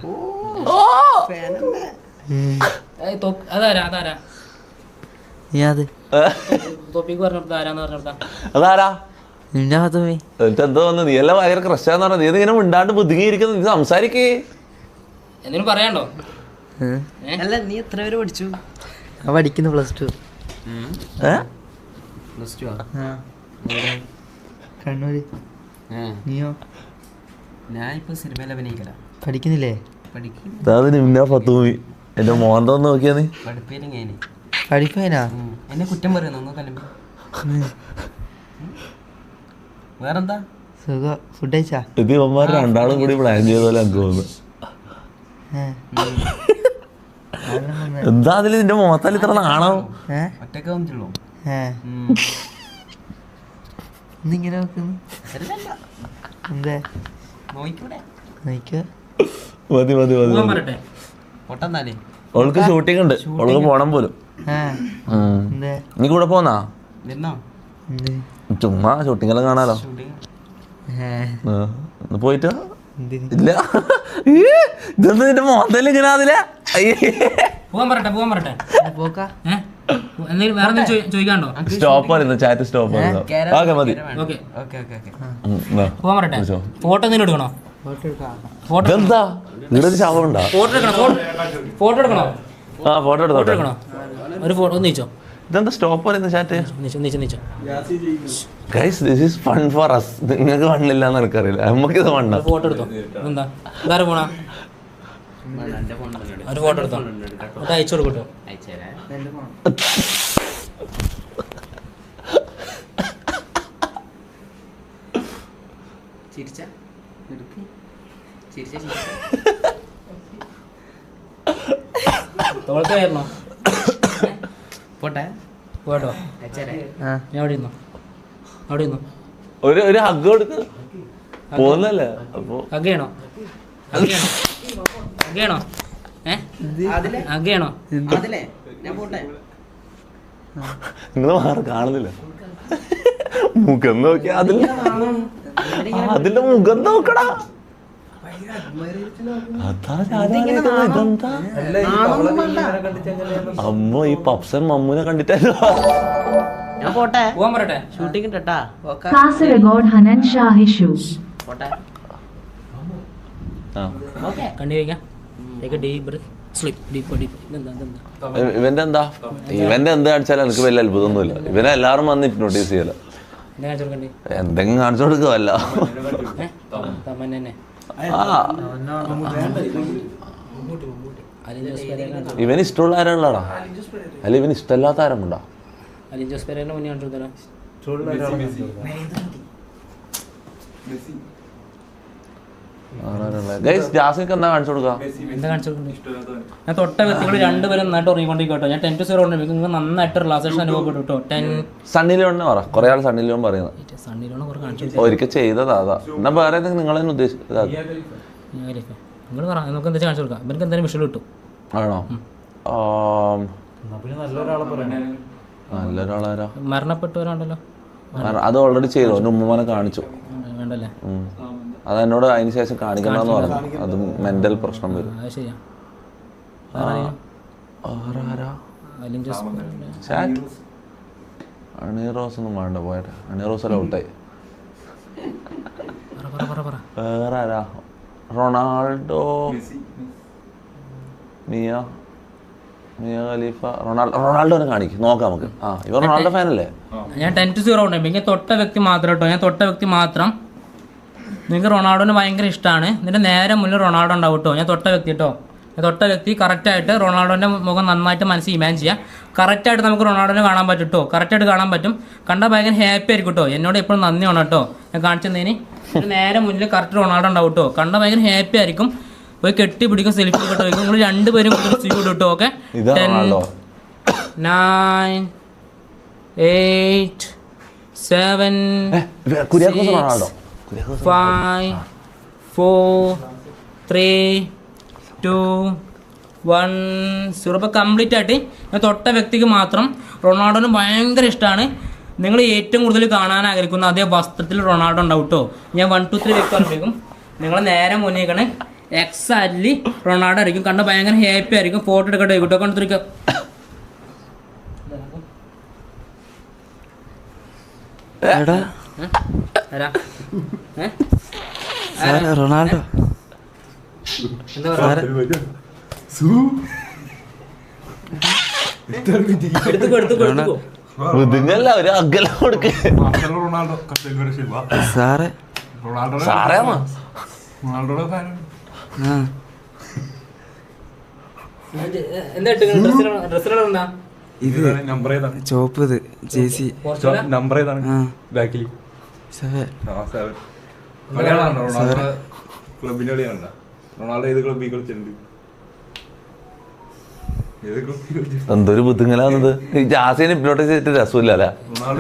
അതാരാ ഞാത് തോപ്പിക്ക് പറഞ്ഞെടുത്ത ആരാന്ന് പറഞ്ഞെടുത്താ? അതാരാ? നിന്നെ ഫത്തൂമി. എന്നിട്ട് എന്താ വന്നത്? നീ എല്ലാം ഭയങ്കര ക്രഷാന്ന് പറഞ്ഞത്. നീ ഇങ്ങനെ മിണ്ടാണ്ട് ബുദ്ധിങ്ങിയിരിക്കുന്നു, നീ സംസാരിക്കേ. എന്തിനും പറയാണ്ടോ? അല്ല, നീ എത്ര പേര് പഠിച്ചു? പഠിക്കുന്നു +2. കണ്ണൂര്. നീയോ? ഞാൻ ഇപ്പൊ സിനിമയിൽ അഭിനയിക്കല. പഠിക്കുന്നില്ലേ? നിംന ഫത്തൂമി. എന്റെ മോന്തോന്ന് നോക്കിയാ നീ. പഠിപ്പേനാ? എന്നെ കുറ്റം പറയുന്നു കലമ്പി. വേറെന്താ? സുഖം. ഫുഡ് കഴിച്ചാ? ഇത് ഇവന്മാർ രണ്ടാളും കൂടി പ്ലാൻ ചെയ്ത പോലെ എനിക്ക് തോന്നുന്നു. എന്താ അതില് നിന്റെ മുഖത്താൽ ഇത്ര നാണോ? ഒറ്റക്ക് വന്നിട്ടുള്ളൂ. ഇന്നിങ്ങനെ നോക്കുന്നു. എന്താ നോക്കൂടെ? മതി മതി മതി. പൊട്ടെന്നാലേ അവൾക്ക് ഷൂട്ടിംഗ് ഉണ്ട്, അവൾക്ക് പോണം പോലും. നീ കൂടെ പോന്നാ? ചുമ്മാ ഷൂട്ടിംഗ് എല്ലാം കാണാലോ. പോയിട്ട് ഇല്ല ഇതൊന്നും നിന്റെ മോന്തല് ഇങ്ങനെ അതിലെ സ്റ്റോപ്പ് പറയുന്നു, ചാറ്റ് സ്റ്റോപ്പ് പറയുന്നു. ഓക്കെ മതി. ഫോട്ടോ എന്തെങ്കിലും എടുക്കണോ? ഇതെന്താ ഇവിടെ ഒരു ശവം ഉണ്ടാ? ഫോട്ടോ എടുക്കണോ? ആ ഫോട്ടോ എടുത്തോട്ടെ. ഒരു ഫോട്ടോ നീച്ചോ. ഇതെന്താ സ്റ്റോപ്പ് പറയുന്നത് ചാറ്റ്? നീച്ചോ. Guys this is fun for us. നിങ്ങൾക്ക് ഫണ്ണില്ല എന്ന് എനിക്കറിയില്ല, നമുക്ക് ഇത് ഫണ്ടാ. ഫോട്ടോ എടുത്തോ. എന്താ വേറെ പോണാ? ഒരു ഫോട്ടോ എടുത്തോ, അയച്ചു കൊടുക്കട്ടോ. തോളത്തായിരുന്നോ? പോട്ടെ പോട്ടോ. ഞാൻ അവിടെ ഇരുന്നോ? അവിടെ ഇരുന്നോ? ഒരു ഹഗ് കൊടുക്ക്. പോകുന്നല്ലേ അപ്പൊ അഗയാണോ? അഗയാണോ? അഗയാണോ? നിങ്ങൾ മാറി കാണുന്നില്ല. മുഖം നോക്കിയാ അതിന്റെ മുഖം നോക്കടാ. അമ്മ ഈ പപ്സൻ മമ്മൂനെ കണ്ടിട്ടല്ലോ. ഷൂട്ടിംഗ് ഇട്ടാ കാസർഗോഡ് ഹനൻ ഷാഹിഷു. കണ്ടു വയ്ക്കാം. Deep breath. ഇവന്റെ എന്ത് കാണിച്ചാലും എനിക്ക് വലിയ അത്ഭുതമൊന്നുമില്ല. ഇവനെ എല്ലാവരും വന്ന് ഹിപ്നോട്ടൈസ് ചെയ്യല. എന്തെങ്കിലും കാണിച്ചു കൊടുക്കുമല്ല. ഇവന് ഇഷ്ടമുള്ള ആരാളാടാ? അല്ല ഇവന് ഇഷ്ടമല്ലാത്ത ആരമുണ്ടോ? ജാസിക്ക് എന്താ കാണിച്ചു കൊടുക്കുക? ഞാൻ തൊട്ട വ്യക്തികൾ രണ്ടുപേരും നന്നായിട്ട് ഉറങ്ങിക്കൊണ്ടിരിക്കട്ടോ. ഞാൻ 10-0 ഉണ്ട്. നിങ്ങൾക്ക് നന്നായിട്ട് റിലാക്സേഷൻ അനുഭവപ്പെട്ടു കേട്ടോ. സണ്ണി ലിയോണിനെ പറ. കുറെ ആൾ സണ്ണി ലിയോൺ പറയുന്നത് ഒരിക്കൽ ചെയ്തതാ. അതാ എന്നാ വേറെ നിങ്ങൾ തന്നെ ഉദ്ദേശിച്ചത് നിങ്ങൾ പറ. നമുക്ക് എന്താ കാണിച്ചു കൊടുക്കാം. ഇവർക്ക് എന്തായാലും വിഷയം കിട്ടും. ആണോ? നല്ലൊരാളാരാ? മരണപ്പെട്ടവരാണല്ലോ. അത് ഓൾറെഡി ചെയ്തോ? ഉമ്മമാനെ കാണിച്ചു. വേണ്ടല്ലേ? അത് എന്നോട് അതിന് ശേഷം കാണിക്കണമെന്ന് പറഞ്ഞു. അത് മെന്റൽ പ്രശ്നം വരും. അണീറോസ് ഒന്നും വേണ്ട പോയിട്ട്. അണീറോസ് എല്ലാം ഔട്ടായി. വേറെ ആരാ? റൊണാൾഡോ, മിയ ഖലീഫ. റൊണാൾഡോനെ കാണിക്കും, നോക്കാം നമുക്ക്. ഇവ റൊണാൾഡോ ഫാനല്ലേ? ഞാൻ 10-0 ഉണ്ട്. എനിക്ക് തൊട്ട വ്യക്തി മാത്രം കേട്ടോ. ഞാൻ തൊട്ട വ്യക്തി മാത്രം. നിങ്ങൾക്ക് റൊണാൾഡോന് ഭയങ്കര ഇഷ്ടമാണ്. ഇതിൻ്റെ നേരെ മുന്നിൽ റൊണാൾഡോ ഉണ്ടാവും കേട്ടോ. ഞാൻ തൊട്ട വ്യക്തി കേട്ടോ. ഞാൻ തൊട്ട വ്യക്തി കറക്റ്റായിട്ട് റൊണാൾഡോൻ്റെ മുഖം നന്നായിട്ട് മനസ്സിൽ ഇമാജിൻ ചെയ്യുക. കറക്റ്റായിട്ട് നമുക്ക് റൊണാൾഡോനെ കാണാൻ പറ്റും കേട്ടോ. കറക്റ്റായിട്ട് കാണാൻ പറ്റും. കണ്ടാൽ ഭയങ്കര ഹാപ്പി ആയിരിക്കും കേട്ടോ. എന്നോട് എപ്പോഴും നന്ദിയാണ് കേട്ടോ ഞാൻ കാണിച്ചതിന്. നേരെ മുന്നിൽ കറക്റ്റ് റൊണാൾഡോ ഉണ്ടാവും കേട്ടോ. കണ്ടാൽ ഭയങ്കര ഹാപ്പി ആയിരിക്കും. പോയി കെട്ടി പിടിക്കും, സെൽഫി കേട്ടോ. നിങ്ങൾ രണ്ടുപേരും സ്വീ കിട്ടോ. ഓക്കെ 10, 9, 8, 7, 5, 4, 3, 2, 1, 0. ഇപ്പോൾ കംപ്ലീറ്റ് ആയിട്ട് ഞാൻ തൊട്ട വ്യക്തിക്ക് മാത്രം റൊണാൾഡോന് ഭയങ്കര ഇഷ്ടമാണ്. നിങ്ങൾ ഏറ്റവും കൂടുതൽ കാണാൻ ആഗ്രഹിക്കുന്ന അതേ വസ്ത്രത്തിൽ റൊണാൾഡോ ഉണ്ടാവും കേട്ടോ. ഞാൻ 1, 2, 3 വ്യക്തി പറയുമ്പോഴേക്കും നിങ്ങൾ നേരെ മുന്നേക്കണേ എക്സാക്ട്ലി റൊണാൾഡോ ആയിരിക്കും. കണ്ട ഭയങ്കര ഹാപ്പി ആയിരിക്കും. ഫോട്ടോ എടുക്കട്ടെ കേട്ടോ. കണ്ടിരിക്കുക. റൊണാൾഡോ മുതുങ്ങല്ല ഒരു അകലം കൊടുക്ക. സാറേ സാറേമാ ഇത് ചോപ്പ് ഇത് ജേസി നമ്പർ ഏതാണ്? ബാക്കിൽ ക്ലബിന്റെ കളിയാണോ? റൊണാൾഡോ ഏത് ക്ലബ്ബിൽ കളിച്ചിട്ടുണ്ട്? എന്തൊരു ബുദ്ധിമുട്ടാണത്. ജാസിനെ ഹിപ്നോട്ടൈസ് ചെയ്തിട്ട് രസമില്ല അല്ലെ?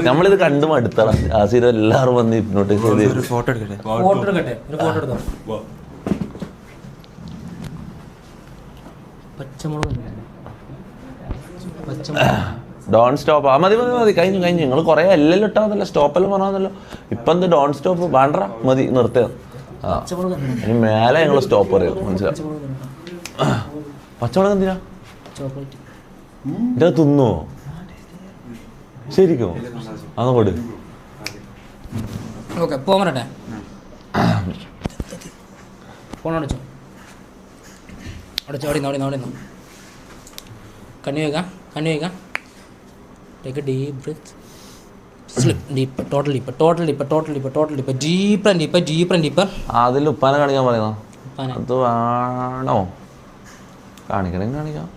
നമ്മളിത് കണ്ടു മടുത്തണം. ജാസിനെ എല്ലാവരും വന്ന് ഹിപ്നോട്ടൈസ് ചെയ്ത് ഫോട്ടോ എടുക്കട്ടെ. Don stop. മതി മതി മതി, കഴിഞ്ഞു കഴിഞ്ഞു. നിങ്ങൾ കുറെ എല്ലാം ഇട്ടാന്നല്ലോ, സ്റ്റോപ്പെല്ലാം പറഞ്ഞാന്നല്ലോ. ഇപ്പൊ എന്ത് ഡോൺ സ്റ്റോപ്പ് വേണ്ട, മതി നിർത്തിയ. ഇനി മേലെ ഞങ്ങൾ സ്റ്റോപ്പ് പറയും. മനസ്സിലാവും. പച്ചമുളക് എന്തിനാ ഇതാ തിന്നോ? ശരിക്കും അന്ന് കൊടു. ഓക്കെ പോകട്ടെ. ഫോൺ അടച്ചോ, അടച്ചോ. അവിടെ നിന്ന് കണ്ണു വയ്ക്കാം, കണ്ണു വയ്ക്കാം. Take a deep breath. Slip deeper, total deeper, total deeper, total deeper, total deeper, deeper and deeper, deeper and deeper. അതിൽ ഉപ്പാനെ കാണിക്കാൻ പറയുന്നോ? അത് വേണോ? കാണിക്കണമെങ്കിൽ കാണിക്കാം.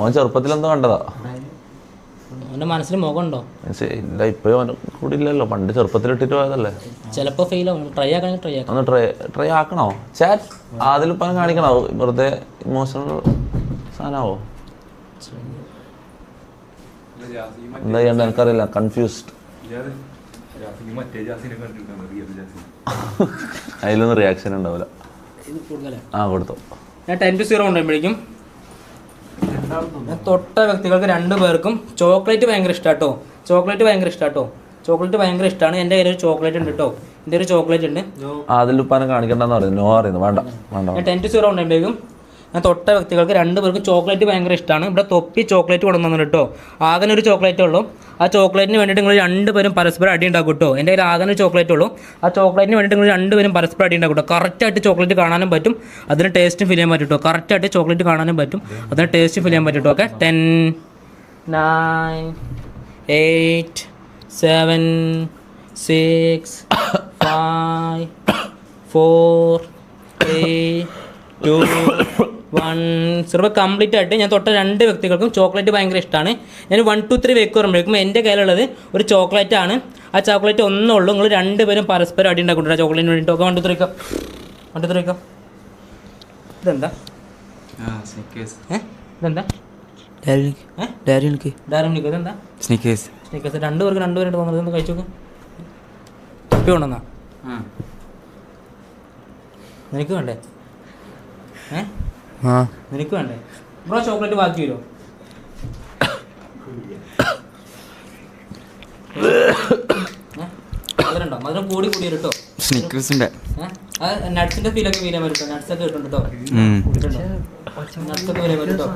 ഓൻ ചെറുപ്പത്തിൽ എന്തോ കണ്ടതാ. അവൻ്റെ മനസ്സിൽ മുഖമുണ്ടോ? ഇല്ല, ഇപ്പോഴും അവൻ കൂടി ഇല്ലല്ലോ. പണ്ട് ചെറുപ്പത്തിൽ ഇട്ടിട്ട് പോയതല്ലേ. ചിലപ്പോൾ ഫെയിൽ ആവും. ട്രൈ ആക്കണമെങ്കിൽ ട്രൈ ആക്കാം. ഒന്ന് ട്രൈ ആക്കണോ? ചാറ്റ് അതിൽ ഉപ്പാനെ കാണിക്കണോ? വെറുതെ ഇമോഷണൽ സാധനമാവോ? എന്താ ചെയ്യണ്ട എനിക്കറിയില്ല. കൺഫ്യൂസ്ഡ്. അതിലൊന്നും റിയാക്ഷൻ ഉണ്ടാവില്ല. കൊടുത്തു. ഞാൻ 10-0 കൊണ്ടുപോകുമ്പോഴേക്കും ഞാൻ തൊട്ട വ്യക്തികൾക്ക് 2 പേർക്കും ചോക്ലേറ്റ് ഭയങ്കര ഇഷ്ടാട്ടോ. ചോക്ലേറ്റ് ഭയങ്കര ഇഷ്ടാട്ടോ. ചോക്ലേറ്റ് ഭയങ്കര ഇഷ്ടമാണ്. എൻ്റെ കയ്യിൽ ഒരു ചോക്ലേറ്റ് ഉണ്ട് കേട്ടോ. എൻ്റെ ഒരു ചോക്ലേറ്റ് ഉണ്ട്. അതിൽ ഉപ്പാനെ കാണിക്കണ്ടെന്ന് പറയുന്നു. നോ പറയുന്നു. വേണ്ട വേണ്ട. ഞാൻ 10-0 കൊണ്ടുപോകുമ്പോഴേക്കും ഞാൻ തൊട്ട വ്യക്തികൾക്ക് 2 പേർക്കും ചോക്ലേറ്റ് ഭയങ്കര ഇഷ്ടമാണ്. ഇവിടെ തൊപ്പി ചോക്ലേറ്റ് കൊണ്ടുവന്നു കേട്ടോ. ആകെ ഒരു ചോക്ലേറ്റേ ഉള്ളൂ. ആ ചോക്ലേറ്റിന് വേണ്ടിയിട്ട് നിങ്ങൾ 2 പേരും പരസ്പരം അടി ഉണ്ടാക്കും കേട്ടോ. എൻ്റെ കയ്യിൽ ആകെ ഒരു ചോക്ലേറ്റ് ഉള്ളൂ. ആ ചോക്ലേറ്റിന് വേണ്ടിയിട്ട് നിങ്ങൾ 2 പേരും പരസ്പരം അടി ഉണ്ടാക്കും കേട്ടോ. കറക്റ്റായിട്ട് ചോക്ലേറ്റ് കാണാനും പറ്റും, അതിന് ടേസ്റ്റും ഫീൽ ചെയ്യാൻ പറ്റും കേട്ടോ. കറക്റ്റായിട്ട് ചോക്ലേറ്റ് കാണാനും പറ്റും, അതിന് ടേസ്റ്റും ഫീൽ ചെയ്യാൻ പറ്റും കേട്ടോ. ഓക്കെ, 10, 9, 8, 7, 6, 5, 4, 3, 2, 1. സിർഫ് കംപ്ലീറ്റ് ആയിട്ട് ഞാൻ തൊട്ട 2 വ്യക്തികൾക്കും ചോക്ലേറ്റ് ഭയങ്കര ഇഷ്ടമാണ്. ഞാൻ 1, 2, 3 വെക്ക് വരുമ്പോഴേക്കും എൻ്റെ കയ്യിലുള്ളത് ഒരു ചോക്ലേറ്റ് ആണ്. ആ ചോക്ലേറ്റ് ഒന്നേ ഉള്ളൂ. നിങ്ങൾ 2 പേരും പരസ്പരം അടി ഉണ്ടാക്കിട്ടുണ്ട് ചോക്ലേറ്റിന് വേണ്ടിയിട്ട്. 1, 2, 3 വെക്കാം. 1, 2, 3 വെക്കാം. ഇതെന്താ ഇതെന്താ ഇതെന്താ സ്നിക്കേഴ്സ് 2 പേർക്ക് 2 പേരായിട്ട് തോന്നുന്നത്. ഒന്ന് കഴിച്ചു നോക്ക്. തൊപ്പി കൊണ്ടുവന്നാ നിനക്ക് വേണ്ടേ? നിനക്ക് വേണ്ടേ ബ്രോ? ചോക്ലേറ്റ് ബാക്കി വരുമോ? മധുരണ്ടോ? മധുരം കൂടി കേട്ടോ. സ്നിക്കേഴ്സിന്റെ നട്ട്സിന്റെ ഫീലൊക്കെ വീരാൻ പറ്റും. നട്ട്സ് ഒക്കെ കിട്ടും കേട്ടോ. നട്ട്സ് ഒക്കെ വരാൻ പറ്റും കേട്ടോ.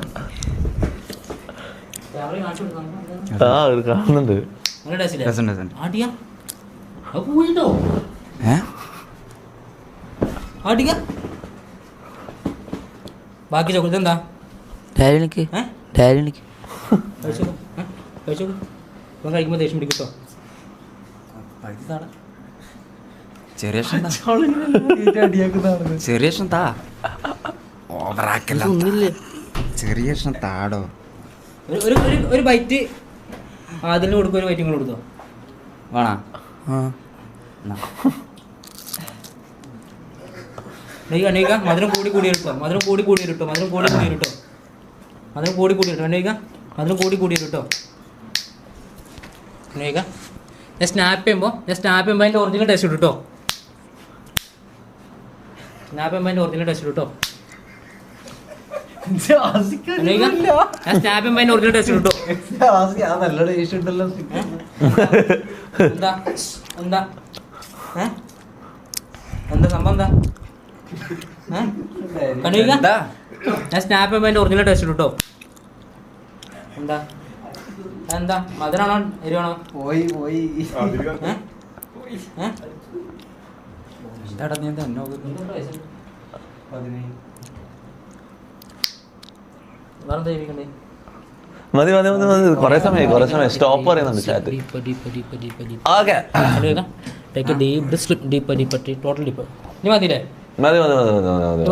കാണുന്നുണ്ട്. ആടിയാ അത് പോയിട്ടോ. ആടിക്ക ബാക്കി ചോക്ലേറ്റ് എന്താ? കഴിച്ചോ. കഴിക്കുമ്പോൾ ദേഷ്യം പിടിക്കട്ടോ. ചെറിയ താ ഓവറാക്കല്ല. ചെറിയ താടോ. ഒരു ബൈറ്റ് അതിന് കൊടുക്കും, ഒരു ബൈറ്റ് നിങ്ങൾ കൊടുത്തോ. വേണോ? അനേക മധുരം കൂടി കേട്ടോ. മധുരം കൂടി കേട്ടോ. മധുരം കൂടി കേട്ടോ. അനേക മധുരം കൂടി കേട്ടോ. അനേക ഞാൻ സ്നാപ്പ് ചെയ്യുമ്പോൾ അതിൻ്റെ ഒറിജിനൽ ടേസ്റ്റ് ഇട്ടു കേട്ടോ. സ്നാപ്പ് ചെയ്യുമ്പോൾ അതിൻ്റെ ഒറിജിനൽ ടേസ്റ്റ് ഇട്ടു കേട്ടോ. എന്താ സംഭവം? എന്താ ഞാൻ സ്നാപ്പ് ചെയ്യുമ്പോൾ അതിൻ്റെ ഒറിജിനൽ ടേസ്റ്റ് ഇട്ടോ. എന്താ മധുരാണോ എരിവാണോ? മതി കൊറേ സമയം സ്റ്റോപ്പ് പറയുന്നുണ്ട് ചാറ്റ്. ഓക്കെ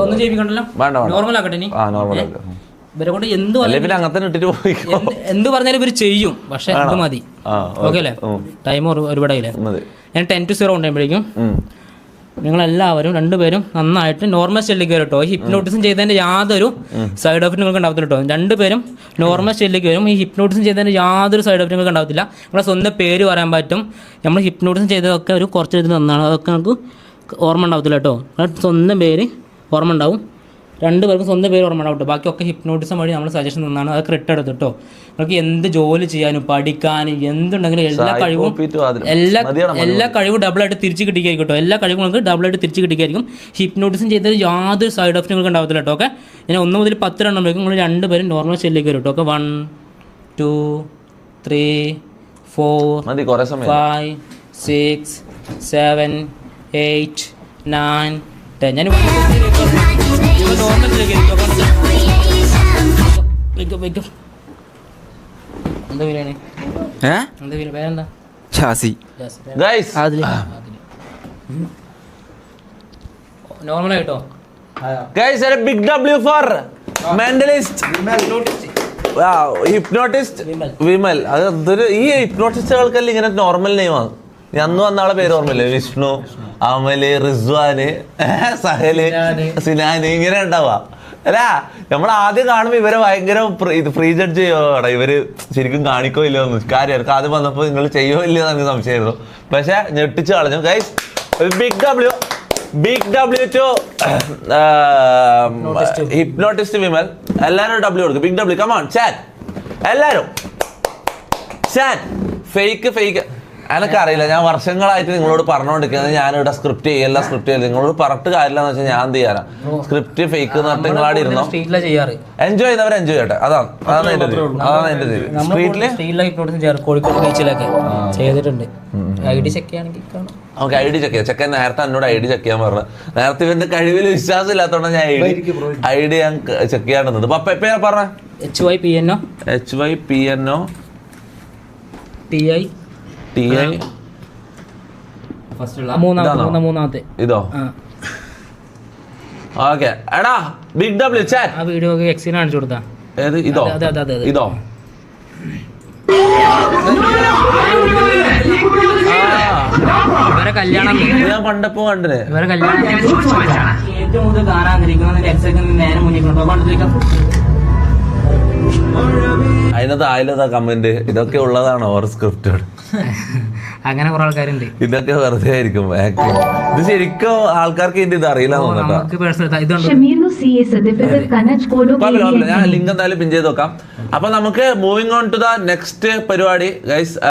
ഒന്നും ചെയ്യിപ്പിക്കണ്ടല്ലോ. നോർമൽ ആക്കട്ടെ. ഇനി ഇവരെ കൊണ്ട് എന്ത് പറഞ്ഞാലും ഇവർ ചെയ്യും. പക്ഷെ അത് മതി. ഓക്കെ അല്ലേ? ടൈം ഒരുപാടായില്ലേ? ഞാൻ 10 to 0 ഉണ്ടാകുമ്പോഴേക്കും നിങ്ങളെല്ലാവരും 2 പേരും നന്നായിട്ട് നോർമൽ സ്റ്റൈലിലേക്ക് വരും കേട്ടോ. ഈ ഹിപ്നോട്ടിസം ചെയ്തതിൻ്റെ യാതൊരു സൈഡ് എഫക്റ്റ് നിങ്ങൾക്ക് ഉണ്ടാവത്തില്ല കേട്ടോ. 2 പേരും നോർമൽ സ്റ്റൈലിലേക്ക് വരും. ഈ ഹിപ്നോട്ടിസം ചെയ്തതിൻ്റെ യാതൊരു സൈഡ് എഫക്റ്റ് നിങ്ങൾക്ക് ഉണ്ടാവത്തില്ല. നിങ്ങളെ സ്വന്തം പേര് പറയാൻ പറ്റും. നമ്മൾ ഹിപ്നോട്ടിസം ചെയ്തതൊക്കെ ഒരു കുറച്ച് ഇതിൽ നന്നാണ്. അതൊക്കെ നമുക്ക് ഓർമ്മ ഉണ്ടാവത്തില്ല കേട്ടോ. നിങ്ങളുടെ സ്വന്തം പേര് ഓർമ്മ ഉണ്ടാവും. 2 പേർക്കും സ്വന്തം പേര് ഓർമ്മ ഉണ്ടാവും കേട്ടോ. ബാക്കിയൊക്കെ ഹിപ്നോട്ടിസം വഴി നമ്മൾ സജഷൻ തന്നാണ്. അതൊക്കെ റിട്ടെടുത്ത് കേട്ടോ. നിങ്ങൾക്ക് എന്ത് ജോലി ചെയ്യാനും പഠിക്കാനും എന്തുണ്ടെങ്കിലും എല്ലാ കഴിവും ഡബിളായിട്ട് തിരിച്ച് കിട്ടിക്കായിരിക്കും കേട്ടോ. എല്ലാ കഴിവും നിങ്ങൾക്ക് ഡബിളായിട്ട് തിരിച്ച് കിട്ടിക്കായിരിക്കും. ഹിപ്നോട്ടിസം ചെയ്തത് യാതൊരു സൈഡ് എഫക്റ്റ് നിങ്ങൾക്ക് ഉണ്ടാവത്തില്ല കേട്ടോ. ഓക്കെ, ഞാൻ 1 മുതൽ 10 എണ്ണുമ്പോഴേക്കും നിങ്ങൾ 2 പേരും നോർമൽ സ്റ്റൈലിലേക്ക് വരും കേട്ടോ. ഓക്കെ, 1, 2, 3, 4, 5, 6, 7, 8, 9, 10. ഞാൻ എന്താ ബിരിയാണി? പേരെന്താ? നോർമലായിട്ടോ. Big W for mentalist hypnotist Vimal. അതൊരു ഈ ഹിപ്നോട്ടിസ്റ്റുകൾക്കല്ല ഇങ്ങനെ നോർമൽ നെയിമാണ്. അന്ന് വന്നാളെ പേര് ഓർമ്മയില്ലേ? വിഷ്ണു, അമല്, റിസ്വാന്, സഹല്, സിനാന്, ഇങ്ങനെ ഉണ്ടാവുക അല്ല. നമ്മൾ ആദ്യം കാണുമ്പോൾ ഇവരെ ഭയങ്കര ഫ്രീ ജഡ്ജ് ചെയ്യോടാ. ഇവര് ശരിക്കും കാണിക്കോ ഇല്ലോ എന്ന് കാര്യം. ആദ്യം വന്നപ്പോൾ നിങ്ങൾ ചെയ്യോ ഇല്ലയോ എന്ന് എനിക്ക് സംശയമായിരുന്നു. പക്ഷെ ഞെട്ടിച്ച് കളഞ്ഞു guys. Big W to hypnotist Vimal. എല്ലാരും W കൊടുക്കും. ബിഗ് W, കമോൺ ചാറ്റ് എല്ലാരും ചാറ്റ്. ഫേക്ക് എനിക്കറിയില്ല, ഞാൻ വർഷങ്ങളായിട്ട് നിങ്ങളോട് പറഞ്ഞുകൊണ്ടിരിക്കുന്നത് ഞാനിവിടെ സ്ക്രിപ്റ്റ് ചെയ്യല്ല നിങ്ങളോട് പറഞ്ഞിട്ട് കാര്യമില്ല എന്ന് വെച്ചാൽ ഞാൻ എന്ത് ചെയ്യാനാ സ്ക്രിപ്റ്റ് ഫേക്ക് എന്ന് പറഞ്ഞിട്ട് നിങ്ങളാടി ഇരുന്നോ. സ്ട്രീറ്റിലാണ് ചെയ്യാറ്. എൻജോയ് ചെയ്യുന്നവർ എൻജോയ് ചെയ്യട്ടെ, അതാണ് എന്റെ സ്ട്രീറ്റില് കോഴിക്കോട് ബീച്ചിലൊക്കെ ചെയ്തിട്ടുണ്ട്. ID ചെക്ക് ചെയ്യുകയാണെങ്കിൽ കാണാം. നമുക്ക് ID ചെക്ക് ചെയ്യാം. ചെക്കൻ നേരത്തെ എന്നോട് ID ചെക്ക് ചെയ്യാൻ പറഞ്ഞു. നേരത്തെ ഇവന്റെ കഴിവിൽ വിശ്വാസം ഇല്ലാത്തോണ്ട് ഞാൻ ID ഞാൻ ചെക്ക് ചെയ്യാണ്ടുന്നത്. പപ്പ എപ്പ പറഞ്ഞ HYPNO TI മൂന്നാമത്തെ ഇതോ? ഓക്കെ എടാ ബിഗ് ഡബ്ല്യു ചാറ്റ് ആ വീഡിയോ എക്സിന് കാണിച്ചു കൊടുത്താ. ഏത് ഇതോ? ഇതോ ഇവരെ കല്യാണം ഞാൻ പണ്ടപ്പോ കണ്ടിന്. ഇവരെ കല്യാണം ഏറ്റവും കൂടുതൽ കാണാൻ നേരെ മുന്നിൽ അതിനകത്ത് ആയില്ലതാ കമന്റ് ഇതൊക്കെ ഉള്ളതാണ് ഓർ സ്ക്രിപ്റ്റഡ്. അങ്ങനെ കുറെ ആൾക്കാരുണ്ട്. ഇതൊക്കെ വെറുതെ ആയിരിക്കും ആക്ടിങ്. ഇത് ശരിക്കും ആൾക്കാർക്ക് ഇത് അറിയില്ല തോന്നുന്നുണ്ടോ? Shamiru CA certificate Kannaj Kodo ഞാൻ ലിങ്ക് എന്തായാലും പിൻ ചെയ്ത് നോക്കാം. അപ്പൊ നമുക്ക് moving on to the next പരിപാടി ഗൈസ്.